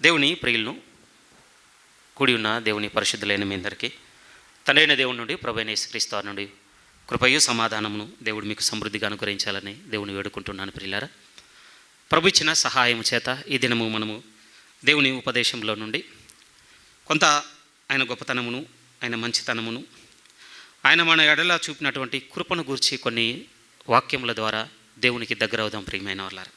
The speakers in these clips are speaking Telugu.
దేవుని ప్రియులను కూడి ఉన్న దేవుని పరిశుద్ధులైన మీ అందరికీ తండ్రైన దేవుని నుండి ప్రభువైన యేసుక్రీస్తు వారి నుండి కృపయు సమాధానమును దేవుడు మీకు సమృద్ధిగా అనుగ్రహించాలని దేవుని వేడుకుంటున్నాను. ప్రియులారా, ప్రభు ఇచ్చిన సహాయం చేత ఈ దినము మనము దేవుని ఉపదేశంలో నుండి కొంత ఆయన గొప్పతనమును, ఆయన మంచితనమును, ఆయన మన ఎడల చూపినటువంటి కృపను గూర్చి కొన్ని వాక్యముల ద్వారా దేవునికి దగ్గర అవుదాం. ప్రియమైన వాళ్ళారా,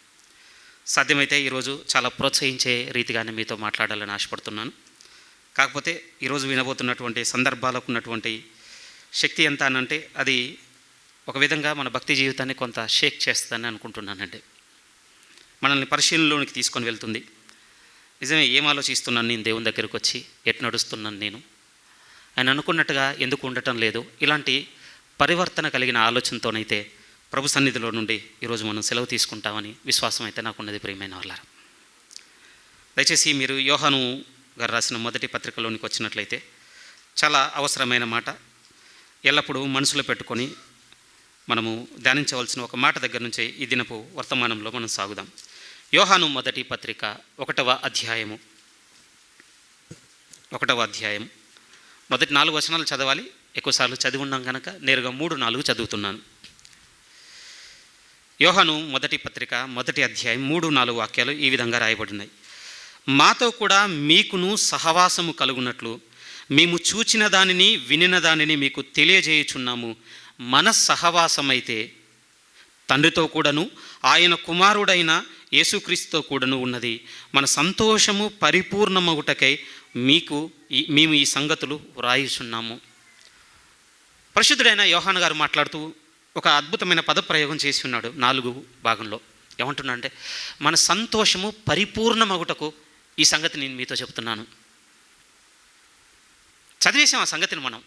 సాధ్యమైతే ఈరోజు చాలా ప్రోత్సహించే రీతిగానే మీతో మాట్లాడాలని ఆశపడుతున్నాను. కాకపోతే ఈరోజు వినబోతున్నటువంటి సందర్భాలకు ఉన్నటువంటి శక్తి ఎంత అనంటే అది ఒక విధంగా మన భక్తి జీవితాన్ని కొంత షేక్ చేస్తుందని అనుకుంటున్నానండి. మనల్ని పరిశీలనలోనికి తీసుకొని వెళ్తుంది. నిజమే, ఏం ఆలోచిస్తున్నాను నేను దేవుని దగ్గరికి వచ్చి, ఎటు నడుస్తున్నాను నేను, ఆయన అనుకున్నట్టుగా ఎందుకు ఉండటం లేదు, ఇలాంటి పరివర్తన కలిగిన ఆలోచనతోనైతే ప్రభు సన్నిధిలో నుండి ఈరోజు మనం సెలవు తీసుకుంటామని విశ్వాసం అయితే నాకున్నది. ప్రియమైన వాళ్ళారా, దయచేసి మీరు యోహాను గారు రాసిన మొదటి పత్రికలోనికి వచ్చినట్లయితే చాలా అవసరమైన మాట, ఎల్లప్పుడూ మనసులో పెట్టుకొని మనము ధ్యానించవలసిన ఒక మాట దగ్గర నుంచే ఈ దినపు వర్తమానంలో మనం సాగుదాం. యోహాను మొదటి పత్రిక 1వ అధ్యాయము మొదటి 4 వచనాలు చదవాలి. ఎక్కువసార్లు చదివి ఉన్నాం కనుక నేరుగా 3-4 చదువుతున్నాను. యోహాను మొదటి పత్రిక 1వ అధ్యాయం 3-4 వాక్యాలు ఈ విధంగా రాయబడినాయి. మాతో కూడా మీకును సహవాసము కలుగునట్లు మేము చూచిన దానిని వినిన దానిని మీకు తెలియజేయుచున్నాము. మన సహవాసమైతే తండ్రితో కూడాను ఆయన కుమారుడైన యేసుక్రీస్తుతో కూడాను ఉన్నది. మన సంతోషము పరిపూర్ణమగుటకై మేము ఈ సంగతులు వ్రాయుచున్నాము. పరిశుద్ధుడైన యోహాను గారు మాట్లాడుతూ ఒక అద్భుతమైన పదప్రయోగం చేసి ఉన్నాడు 4 భాగంలో. ఏమంటున్నా అంటే, మన సంతోషము పరిపూర్ణమగుటకు ఈ సంగతి నేను మీతో చెప్తున్నాను. చదివేసాం ఆ సంగతిని మనం.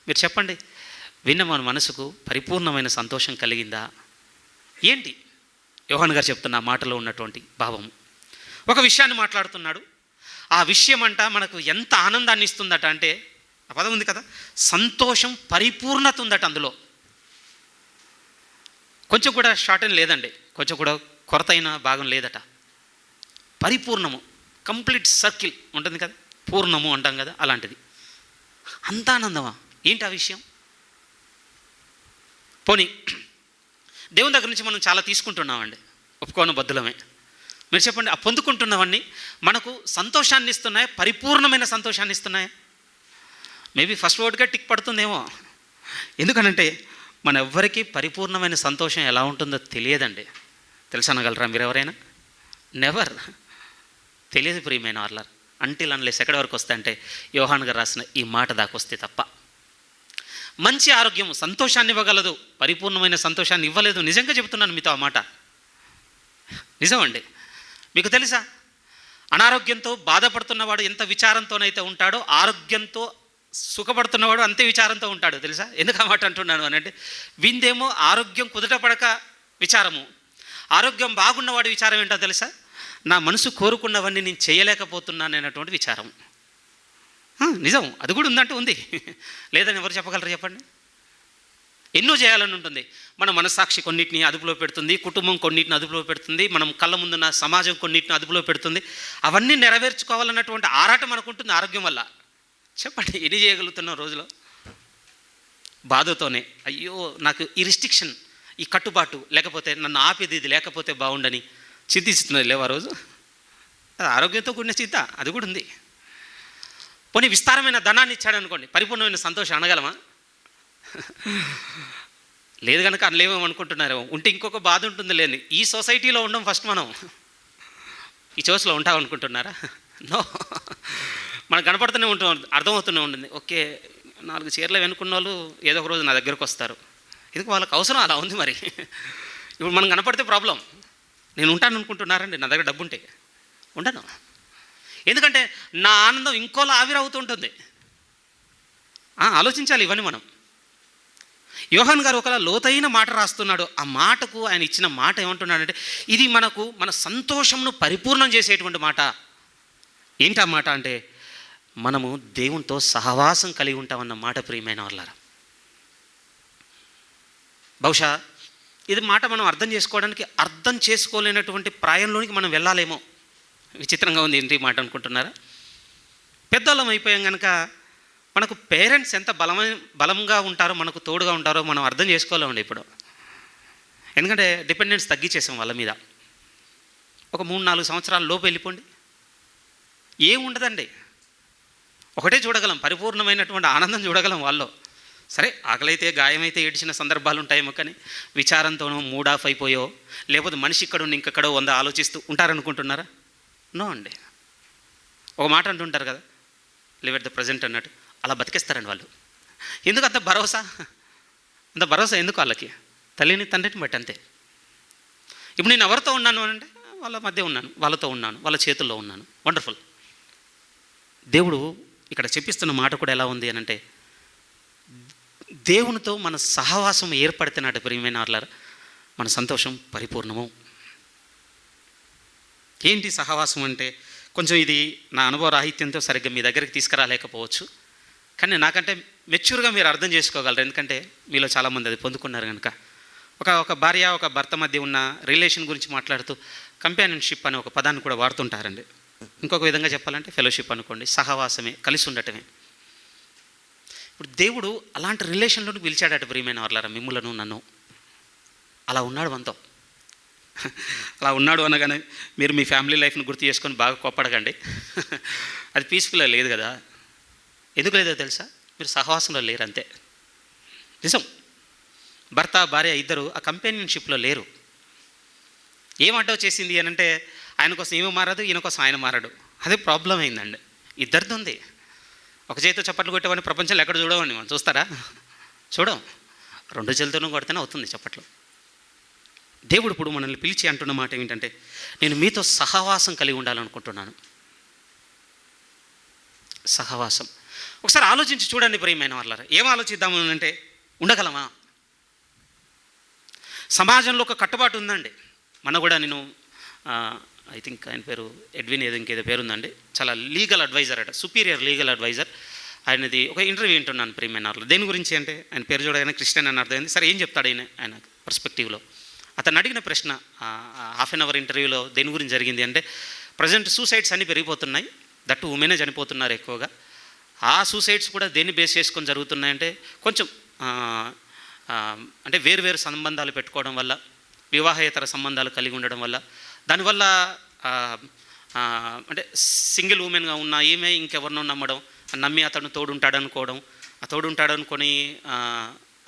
మీరు చెప్పండి, విన్న మన మనసుకు పరిపూర్ణమైన సంతోషం కలిగిందా? ఏంటి యోహాను గారు చెప్తున్న మాటలో ఉన్నటువంటి భావము? ఒక విషయాన్ని మాట్లాడుతున్నాడు. ఆ విషయం అంట మనకు ఎంత ఆనందాన్ని ఇస్తుందట అంటే, ఆ పదం ఉంది కదా, సంతోషం పరిపూర్ణత ఉందట అందులో. కొంచెం కూడా షార్ట్ లేదండి, కొంచెం కూడా కొరత అయిన భాగం లేదట. పరిపూర్ణము, కంప్లీట్ సర్కిల్ ఉంటుంది కదా, పూర్ణము అంటాం కదా, అలాంటిది. అంత ఆనందమా? ఏంటి ఆ విషయం? పోనీ దేవుని దగ్గర నుంచి మనం చాలా తీసుకుంటున్నామండి, ఒప్పుకోని బద్దులమే. మీరు చెప్పండి, ఆ పొందుకుంటున్నవన్నీ మనకు సంతోషాన్ని ఇస్తున్నాయా? పరిపూర్ణమైన సంతోషాన్ని ఇస్తున్నాయా? మేబీ ఫస్ట్ వర్డ్గా టిక్ పడుతుందేమో. ఎందుకనంటే మన ఎవ్వరికీ పరిపూర్ణమైన సంతోషం ఎలా ఉంటుందో తెలియదండి. తెలుసనగలరా మీరు ఎవరైనా? నెవర్. తెలియదు ప్రియమైన వాళ్ళ. అంటిల్ అన్లెస్ ఎక్కడి వరకు వస్తే అంటే యోహాను గారు రాసిన ఈ మాట దాకా వస్తే తప్ప. మంచి ఆరోగ్యం సంతోషాన్ని ఇవ్వగలదు, పరిపూర్ణమైన సంతోషాన్ని ఇవ్వలేదు. నిజంగా చెబుతున్నాను మీతో ఆ మాట, నిజమండి. మీకు తెలుసా, అనారోగ్యంతో బాధపడుతున్నవాడు ఎంత విచారంతోనైతే ఉంటాడో, ఆరోగ్యంతో సుఖపడుతున్నవాడు అంతే విచారంతో ఉంటాడు. తెలుసా? ఎందుకు ఆ మాట అంటున్నాను అని అంటే, విందేమో ఆరోగ్యం కుదుటపడక విచారము, ఆరోగ్యం బాగున్నవాడి విచారం ఏంటో తెలుసా? నా మనసు కోరుకున్నవన్నీ నేను చేయలేకపోతున్నాను అనేటువంటి విచారం. నిజం, అది కూడా ఉందంటూ ఉంది. లేదని ఎవరు చెప్పగలరు చెప్పండి? ఎన్నో చేయాలని ఉంటుంది. మన మనస్సాక్షి కొన్నిటిని అదుపులో పెడుతుంది, కుటుంబం కొన్నిటిని అదుపులో పెడుతుంది, మనం కళ్ళ ముందున్న సమాజం కొన్నిటిని అదుపులో పెడుతుంది. అవన్నీ నెరవేర్చుకోవాలన్నటువంటి ఆరాటం మనకుంటుంది ఆరోగ్యం వల్ల. చెప్పండి, ఎన్ని చేయగలుగుతున్నాం రోజులో? బాధతోనే, అయ్యో నాకు ఈ రిస్ట్రిక్షన్, ఈ కట్టుబాటు లేకపోతే, నన్ను ఆపేది ఇది లేకపోతే బాగుండని చింతిస్తున్నది లేవా రోజు? అది ఆరోగ్యంతో కూడిన చింత, అది కూడా ఉంది. పోనీ విస్తారమైన ధనాన్ని ఇచ్చాడు అనుకోండి, పరిపూర్ణమైన సంతోషం అనగలమా? లేదు కనుక అనలేమేమో అనుకుంటున్నారేమో. ఉంటే ఇంకొక బాధ ఉంటుంది లేని. ఈ సొసైటీలో ఉండం ఫస్ట్, మనం ఈ చోసులో ఉంటామనుకుంటున్నారా? నో. మనకు కనపడుతూనే ఉంటుంది, అర్థమవుతూనే ఉంటుంది. ఓకే, 4 చీరలు వెనుకున్న వాళ్ళు ఏదో ఒక రోజు నా దగ్గరకు వస్తారు. ఎందుకు వాళ్ళకి అవసరం అలా ఉంది. మరి ఇప్పుడు మనం కనపడితే ప్రాబ్లం. నేను ఉంటాను అనుకుంటున్నారండి, నా దగ్గర డబ్బు ఉంటే ఉండను. ఎందుకంటే నా ఆనందం ఇంకోలా ఆవిరవుతుంటుంది. ఆలోచించాలి ఇవన్నీ మనం. యోహాను గారు ఒక లోతైన మాట రాస్తున్నాడు. ఆ మాటకు ఆయన ఇచ్చిన మాట ఏమంటున్నాడంటే, ఇది మనకు మన సంతోషంను పరిపూర్ణం చేసేటువంటి మాట. ఏంటి ఆ మాట అంటే, మనము దేవునితో సహవాసం కలిగి ఉంటామన్న మాట. ప్రియమైన వాళ్ళారా, బహుశా ఇది మాట మనం అర్థం చేసుకోవడానికి అర్థం చేసుకోలేనటువంటి ప్రాయంలోనికి మనం వెళ్ళాలేమో. విచిత్రంగా ఉంది ఏంటి మాట అనుకుంటున్నారా? పెద్దోళ్ళం అయిపోయాం కనుక మనకు పేరెంట్స్ ఎంత బలంగా ఉంటారో, మనకు తోడుగా ఉంటారో మనం అర్థం చేసుకోలేమండి ఇప్పుడు. ఎందుకంటే డిపెండెన్స్ తగ్గించేసాం వాళ్ళ మీద. ఒక 3-4 సంవత్సరాల లోపు వెళ్ళిపోండి, ఏముండదండి. ఒకటే చూడగలం, పరిపూర్ణమైనటువంటి ఆనందం చూడగలం వాళ్ళు. సరే, ఆకలైతే గాయమైతే ఏడ్చిన సందర్భాలు ఉంటాయేమో, కానీ విచారంతోనో మూడ్ ఆఫ్ అయిపోయో, లేకపోతే మనిషి ఇక్కడ ఉండి ఇంకెక్కడో 100 ఆలోచిస్తూ ఉంటారనుకుంటున్నారా? నో అండి. ఒక మాట అంటుంటారు కదా, లివ్ ఎట్ ద ప్రజెంట్ అన్నట్టు. అలా బతికేస్తారండి వాళ్ళు. ఎందుకు అంత భరోసా? అంత భరోసా ఎందుకు వాళ్ళకి? తల్లిని తండ్రిని బట్టి అంతే. ఇప్పుడు నేను ఎవరితో ఉన్నాను అంటే వాళ్ళ మధ్య ఉన్నాను, వాళ్ళతో ఉన్నాను, వాళ్ళ చేతుల్లో ఉన్నాను. వండర్ఫుల్. దేవుడు ఇక్కడ చెప్పిస్తున్న మాట కూడా ఎలా ఉంది అని అంటే, దేవునితో మన సహవాసం ఏర్పడితేనాటి ప్రియమైన వాళ్ళారా మన సంతోషం పరిపూర్ణము. ఏంటి సహవాసం అంటే, కొంచెం ఇది నా అనుభవ రాహిత్యంతో సరిగ్గా మీ దగ్గరికి తీసుకురాలేకపోవచ్చు, కానీ నాకంటే మెచ్యూర్గా మీరు అర్థం చేసుకోగలరు. ఎందుకంటే మీలో చాలామంది అది పొందుకున్నారు కనుక. ఒక భార్య ఒక భర్త మధ్య ఉన్న రిలేషన్ గురించి మాట్లాడుతూ కంపానియన్షిప్ అనే ఒక పదాన్ని కూడా వాడుతుంటారండి. ఇంకొక విధంగా చెప్పాలంటే ఫెలోషిప్ అనుకోండి, సహవాసమే, కలిసి ఉండటమే. ఇప్పుడు దేవుడు అలాంటి రిలేషన్లోకి పిలిచాడట ప్రియమైన వాళ్ళారా మిమ్ములను నన్ను. అలా ఉన్నాడు మనతో. అలా ఉన్నాడు అనగానే మీరు మీ ఫ్యామిలీ లైఫ్ని గుర్తు చేసుకొని బాగా కోప్పడకండి. అది పీస్ఫుల్గా లేదు కదా. ఎందుకు లేదో తెలుసా? మీరు సహవాసంలో లేరు అంతే. నిజం. భర్త భార్య ఇద్దరు ఆ కంపానియన్షిప్లో లేరు. ఏమంటో చేసింది అని అంటే, ఆయన కోసం ఏమీ మారదు, ఈయన కోసం ఆయన మారడు. అదే ప్రాబ్లం అయిందండి. ఇద్దరిది ఉంది. ఒక చేతితో చప్పట్లు కొట్టేవాడిని ప్రపంచంలో ఎక్కడ చూడవండి మనం. చూస్తారా? చూడం. 2 చేతులతోనూ కొడితేనే అవుతుంది చప్పట్లు. దేవుడు ఇప్పుడు మనల్ని పిలిచి అంటున్న మాట ఏమిటంటే, నేను మీతో సహవాసం కలిగి ఉండాలనుకుంటున్నాను. సహవాసం. ఒకసారి ఆలోచించి చూడండి ప్రియమైన వాళ్ళారా. ఏం ఆలోచిద్దాము అంటే, ఉండగలమా? సమాజంలో ఒక కట్టుబాటు ఉందండి. కూడా నేను ఐ థింక్ ఆయన పేరు ఎడ్విన్ ఏదో ఇంకేదో పేరుందండి. చాలా లీగల్ అడ్వైజర్ అట, సుపీరియర్ లీగల్ అడ్వైజర్. ఆయనది ఒక ఇంటర్వ్యూ వింటున్నాను ప్రియమైన వాళ్ళ. దేని గురించి అంటే, ఆయన పేరు చూడగానే క్రిస్టియన్ అని అర్థమైంది. సరే, ఏం చెప్తాడు ఆయన పర్స్పెక్టివ్లో. అతను అడిగిన ప్రశ్న హాఫ్ అన్ అవర్ ఇంటర్వ్యూలో దేని గురించి జరిగింది అంటే, ప్రజెంట్ సూసైడ్స్ అన్నీ పెరిగిపోతున్నాయి, దట్టు ఉమెనే చనిపోతున్నారు ఎక్కువగా. ఆ సూసైడ్స్ కూడా దేన్ని బేస్ చేసుకొని జరుగుతున్నాయంటే, కొంచెం అంటే వేరు సంబంధాలు పెట్టుకోవడం వల్ల, వివాహేతర సంబంధాలు కలిగి ఉండడం వల్ల, దానివల్ల అంటే సింగిల్ ఉమెన్గా ఉన్న ఈమె ఇంకెవరినో నమ్మి అతను తోడుంటాడనుకోవడం, ఆ తోడుంటాడనుకొని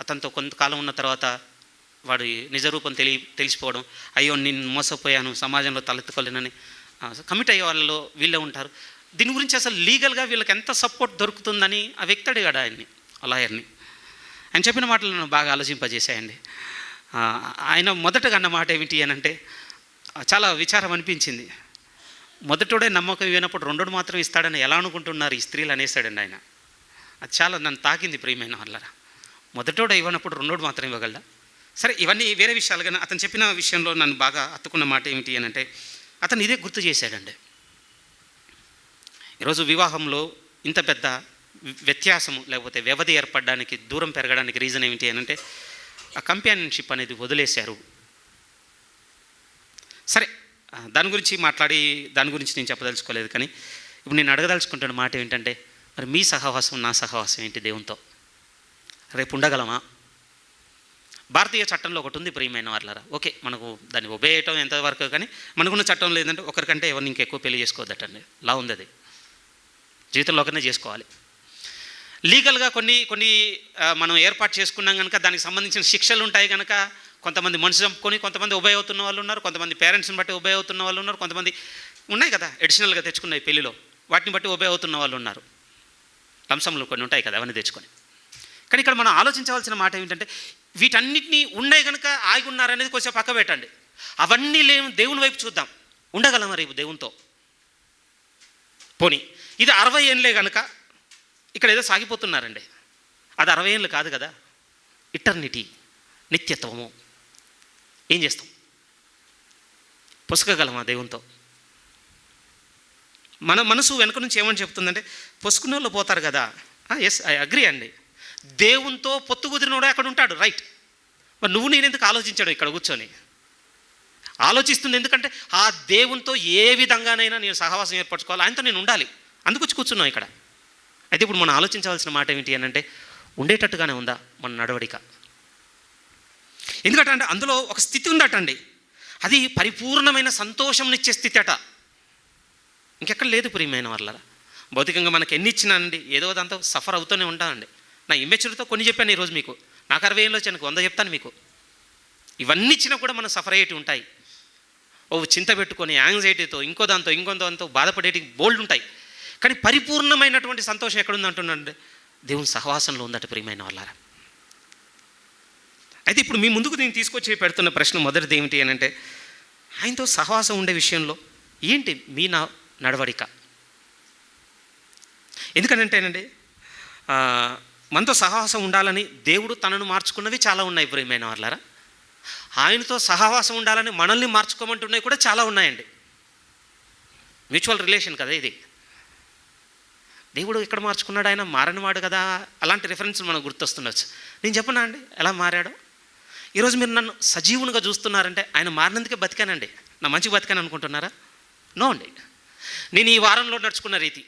అతనితో కొంతకాలం ఉన్న తర్వాత వాడి నిజరూపం తెలిసిపోవడం, అయ్యో నేను మోసపోయాను, సమాజంలో తలెత్తుకోలేనని కమిట్ అయ్యే వాళ్ళలో వీళ్ళే ఉంటారు. దీని గురించి అసలు లీగల్గా వీళ్ళకి ఎంత సపోర్ట్ దొరుకుతుందని ఆ వ్యక్తి అడిగాడు ఆయన్ని, ఆ లాయర్ని. ఆయన చెప్పిన మాటలు నన్ను బాగా ఆలోచింపజేశాయండి. ఆయన మొదటగా అన్న మాట ఏమిటి అని అంటే, చాలా విచారం అనిపించింది. మొదటోడే నమ్మకం ఇవ్వనప్పుడు రెండోడు మాత్రం ఇస్తాడని ఎలా అనుకుంటున్నారు ఈ స్త్రీలు అనేసాడండి ఆయన. అది చాలా నన్ను తాకింది ప్రియమైన వాళ్ళరా. మొదటోడు ఇవ్వనప్పుడు రెండోడు మాత్రం ఇవ్వగలడా? సరే, ఇవన్నీ వేరే విషయాలు. కానీ అతను చెప్పిన విషయంలో నన్ను బాగా హత్తుకున్న మాట ఏమిటి అని అంటే, అతను ఇదే గుర్తు చేశాడండి. ఈరోజు వివాహంలో ఇంత పెద్ద వ్యత్యాసము లేకపోతే వ్యవధి ఏర్పడడానికి, దూరం పెరగడానికి రీజన్ ఏమిటి అని అంటే, ఆ కంపానియన్షిప్ అనేది వదిలేశారు. సరే, దాని గురించి నేను చెప్పదలుచుకోలేదు. కానీ ఇప్పుడు నేను అడగదలుచుకుంటున్న మాట ఏంటంటే, మరి మీ సహవాసం నా సహవాసం ఏంటి దేవునితో? రేపు ఉండగలమా? భారతీయ చట్టంలో ఒకటి ఉంది ప్రియమైన వాళ్ళరా. ఓకే, మనకు దాన్ని ఒబే చేయటం ఎంతవరకు, కానీ మనకున్న చట్టం లేదంటే ఒకరికంటే ఎవరిని ఇంకెక్కువ పెళ్లి చేసుకోవద్దటండి. లా ఉంది. అది జీవితంలో ఒకరినే చేసుకోవాలి. లీగల్గా కొన్ని మనం ఏర్పాటు చేసుకున్నాం కనుక దానికి సంబంధించిన శిక్షలు ఉంటాయి కనుక, కొంతమంది మనసు చంపుకొని కొంతమంది ఉభయ అవుతున్న వాళ్ళు ఉన్నారు, కొంతమంది పేరెంట్స్ని బట్టి ఉభయ అవుతున్న వాళ్ళు ఉన్నారు, కొంతమంది ఉన్నాయి కదా అడిషనల్గా తెచ్చుకున్నాయి పెళ్లిలో, వాటిని బట్టి ఉభయ అవుతున్న వాళ్ళు ఉన్నారు. లంసంలు కొన్ని ఉంటాయి కదా, అవన్నీ తెచ్చుకొని. కానీ ఇక్కడ మనం ఆలోచించవలసిన మాట ఏమిటంటే, వీటన్నిటినీ ఉన్నాయి కనుక ఆగి ఉన్నారనేది కొంచెం పక్క పెట్టండి. అవన్నీ లేవు, దేవుని వైపు చూద్దాం. ఉండగలమా రేపు దేవునితో? పోనీ ఇది 60 ఏళ్ళే కనుక ఇక్కడ ఏదో సాగిపోతున్నారండి. అది 60 ఏళ్ళు కాదు కదా, ఇటర్నిటీ, నిత్యత్వము. ఏం చేస్తాం? పొసగగలమా దేవునితో? మన మనసు వెనుక నుంచి ఏమని చెప్తుందంటే, పొసుకునే వాళ్ళు పోతారు కదా. ఎస్, ఐ అగ్రీ అండి. దేవునితో పొత్తు కుదిరినోడే అక్కడ ఉంటాడు, రైట్. మరి నువ్వు నేనెందుకు ఆలోచించాడు ఇక్కడ కూర్చొని? ఆలోచిస్తుంది. ఎందుకంటే ఆ దేవునితో ఏ విధంగానైనా నేను సహవాసం ఏర్పరచుకోవాలి, ఆయనతో నేను ఉండాలి. అందుకు వచ్చి కూర్చున్నాం ఇక్కడ. అయితే ఇప్పుడు మనం ఆలోచించవలసిన మాట ఏమిటి అని అంటే, ఉండేటట్టుగానే ఉందా మన నడవడిక? ఎందుకంటే అందులో ఒక స్థితి ఉందటండి, అది పరిపూర్ణమైన సంతోషంనిచ్చే స్థితి అట. ఇంకెక్కడ లేదు ప్రియమైన వాళ్ళరా. భౌతికంగా మనకి ఎన్ని ఇచ్చినానండి, ఏదో దాంతో సఫర్ అవుతూనే ఉంటానండి. నా ఇమ్మెచ్యూర్తో కొన్ని చెప్పాను ఈరోజు మీకు. నాకు 60 ఏళ్ళు వచ్చాను, 100 చెప్తాను మీకు. ఇవన్నీ ఇచ్చినా కూడా మనం సఫర్ అయ్యేటి ఉంటాయి. చింత పెట్టుకొని యాంగ్జైటీతో ఇంకో దాంతో బాధపడేటి బోల్డ్ ఉంటాయి. కానీ పరిపూర్ణమైనటువంటి సంతోషం ఎక్కడుంది అంటున్నానండి, దేవుని సహవాసంలో ఉందట ప్రియమైన వాళ్ళారా. అయితే ఇప్పుడు మీ ముందుకు నేను తీసుకొచ్చి పెడుతున్న ప్రశ్న మొదటిది ఏమిటి అని అంటే, ఆయనతో సహవాసం ఉండే విషయంలో ఏంటి మీ నడవడిక? ఎందుకనంటేనండి, మనతో సహవాసం ఉండాలని దేవుడు తనను మార్చుకున్నవి చాలా ఉన్నాయి ప్రియమైన వాళ్ళారా. ఆయనతో సహవాసం ఉండాలని మనల్ని మార్చుకోమంటున్నవి కూడా చాలా ఉన్నాయండి. మ్యూచువల్ రిలేషన్ కదా ఇది. దేవుడు ఎక్కడ మార్చుకున్నాడు, ఆయన మారనివాడు కదా. అలాంటి రిఫరెన్స్ మనకు గుర్తొస్తుండొచ్చు. నేను చెప్పనా అండి ఎలా మారాడో? ఈరోజు మీరు నన్ను సజీవునిగా చూస్తున్నారంటే ఆయన మారినందుకే బతికానండి. నా మంచిగా బతికాను అనుకుంటున్నారా? నో అండి. నేను ఈ వారంలో నడుచుకున్న రీతి,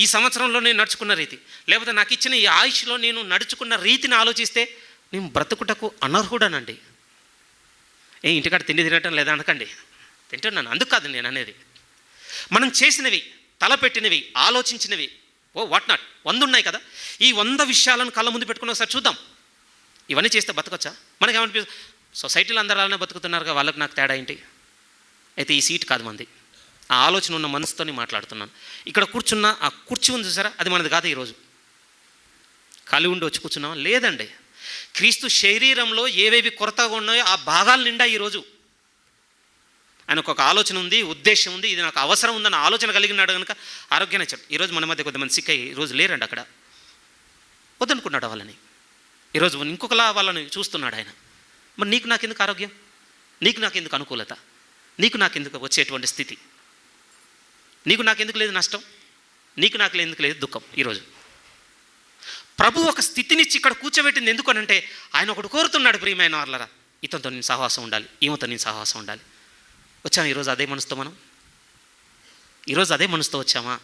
ఈ సంవత్సరంలో నేను నడుచుకున్న రీతి, లేకపోతే నాకు ఇచ్చిన ఈ ఆయుష్లో నేను నడుచుకున్న రీతిని ఆలోచిస్తే నేను బ్రతుకుటకు అనర్హుడనండి. ఇంటికాడ తిండి తినటం లేదా అనకండి, తింటున్నాను. అందుకు కాదు నేను అనేది. మనం చేసినవి, తలపెట్టినవి, ఆలోచించినవి, వాట్ నాట్ 100 ఉన్నాయి కదా. ఈ 100 విషయాలను కళ్ళ ముందు పెట్టుకుని ఒకసారి చూద్దాం. ఇవన్నీ చేస్తే బతకొచ్చా? మనకి ఏమనిపిస్తుంది, సొసైటీలో అందరూ అలానే బతుకుతున్నారుగా, వాళ్ళకి నాకు తేడా ఏంటి? అయితే ఈ సీట్ కాదు మంది. ఆ ఆలోచన ఉన్న మనసుతోనే మాట్లాడుతున్నాను. ఇక్కడ కూర్చున్న ఆ కుర్చీ ఉంది చూసారా, అది మనది కాదు. ఈరోజు ఖాళీ ఉండి వచ్చి కూర్చున్నామా? లేదండి. క్రీస్తు శరీరంలో ఏవేవి కొరతగా ఉన్నాయో ఆ భాగాలు నిండా ఈరోజు ఆయనకు ఒక ఆలోచన ఉంది, ఉద్దేశం ఉంది, ఇది నాకు అవసరం ఉందన్న ఆలోచన కలిగినాడు కనుక ఆరోగ్యాన్ని ఇచ్చాడు. ఈరోజు మన మధ్య కొద్దిమంది సిక్ అయ్యి ఈరోజు లేరండి, అక్కడ వద్దనుకున్నాడు వాళ్ళని. ఈరోజు ఇంకొకలా వాళ్ళని చూస్తున్నాడు ఆయన. మరి నీకు నాకెందుకు ఆరోగ్యం, నీకు నాకెందుకు అనుకూలత, నీకు నాకెందుకు వచ్చేటువంటి స్థితి, నీకు నాకెందుకు లేదు నష్టం, నీకు నాకు ఎందుకు లేదు దుఃఖం? ఈరోజు ప్రభు ఒక స్థితినిచ్చి ఇక్కడ కూర్చోబెట్టింది ఎందుకు అనంటే, ఆయన ఒకటి కోరుతున్నాడు ప్రియమైన వాళ్ళరా, ఇతనితో నేను సహవాసం ఉండాలి, ఈమెతో నేను సహవాసం ఉండాలి. వచ్చాము ఈరోజు అదే మనసుతో, మనం ఈరోజు అదే మనసుతో వచ్చామా?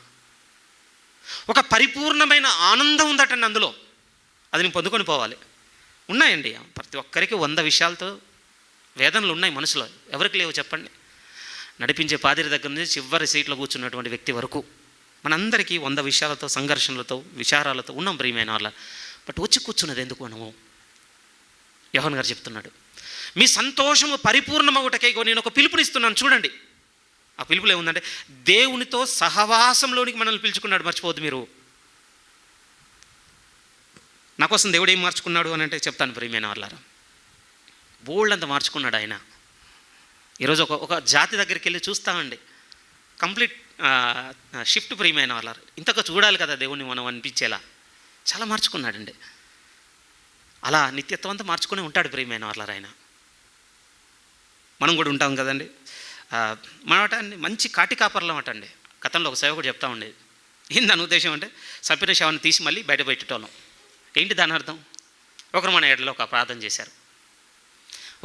ఒక పరిపూర్ణమైన ఆనందం ఉందటండి అందులో, అది నేను పొందుకొని పోవాలి. ఉన్నాయండి ప్రతి ఒక్కరికి 100 విషయాలతో వేదనలు ఉన్నాయి మనసులో. ఎవరికి లేవు చెప్పండి? నడిపించే పాదిరి దగ్గర నుంచి చివరి సీట్లో కూర్చున్నటువంటి వ్యక్తి వరకు మనందరికీ 100 విషయాలతో, సంఘర్షణలతో, విచారాలతో ఉన్నాం ప్రియమైన వాళ్ళ. బట్ వచ్చి కూర్చున్నది ఎందుకు మనము? యోహాను గారు చెప్తున్నాడు, మీ సంతోషము పరిపూర్ణమవుటకై నేను ఒక పిలుపునిస్తున్నాను. చూడండి, ఆ పిలుపులో ఏముందంటే, దేవునితో సహవాసంలోనికి మనల్ని పిలుచుకున్నాడు. మర్చిపోవద్దు మీరు. నా కోసం దేవుడు ఏం మార్చుకున్నాడు అని అంటే చెప్తాను ప్రియమైన వాళ్ళారా. బోల్డ్ అంతా మార్చుకున్నాడు ఆయన. ఈరోజు ఒక జాతి దగ్గరికి వెళ్ళి చూస్తామండి, కంప్లీట్ షిఫ్ట్ ప్రియమైన వాళ్ళారు. ఇంతగా చూడాలి కదా దేవుణ్ణి మనం అనిపించేలా. చాలా మార్చుకున్నాడండి. అలా నిత్యత్వం అంతా మార్చుకుని ఉంటాడు ప్రియమైన వాళ్ళారు ఆయన. మనం కూడా ఉంటాం కదండి. మనమాట అండి మంచి కాటి కాపర్లం అటండి. గతంలో ఒక సేవకుడు చెప్తా ఉండేది. ఏంది దాని ఉద్దేశం అంటే, చంపిన శవాన్ని తీసి మళ్ళీ బయట పెట్టేటోళ్ళం. ఏంటి దాని అర్థం? ఒకరు మన ఎడలో ఒక ప్రార్థన చేశారు,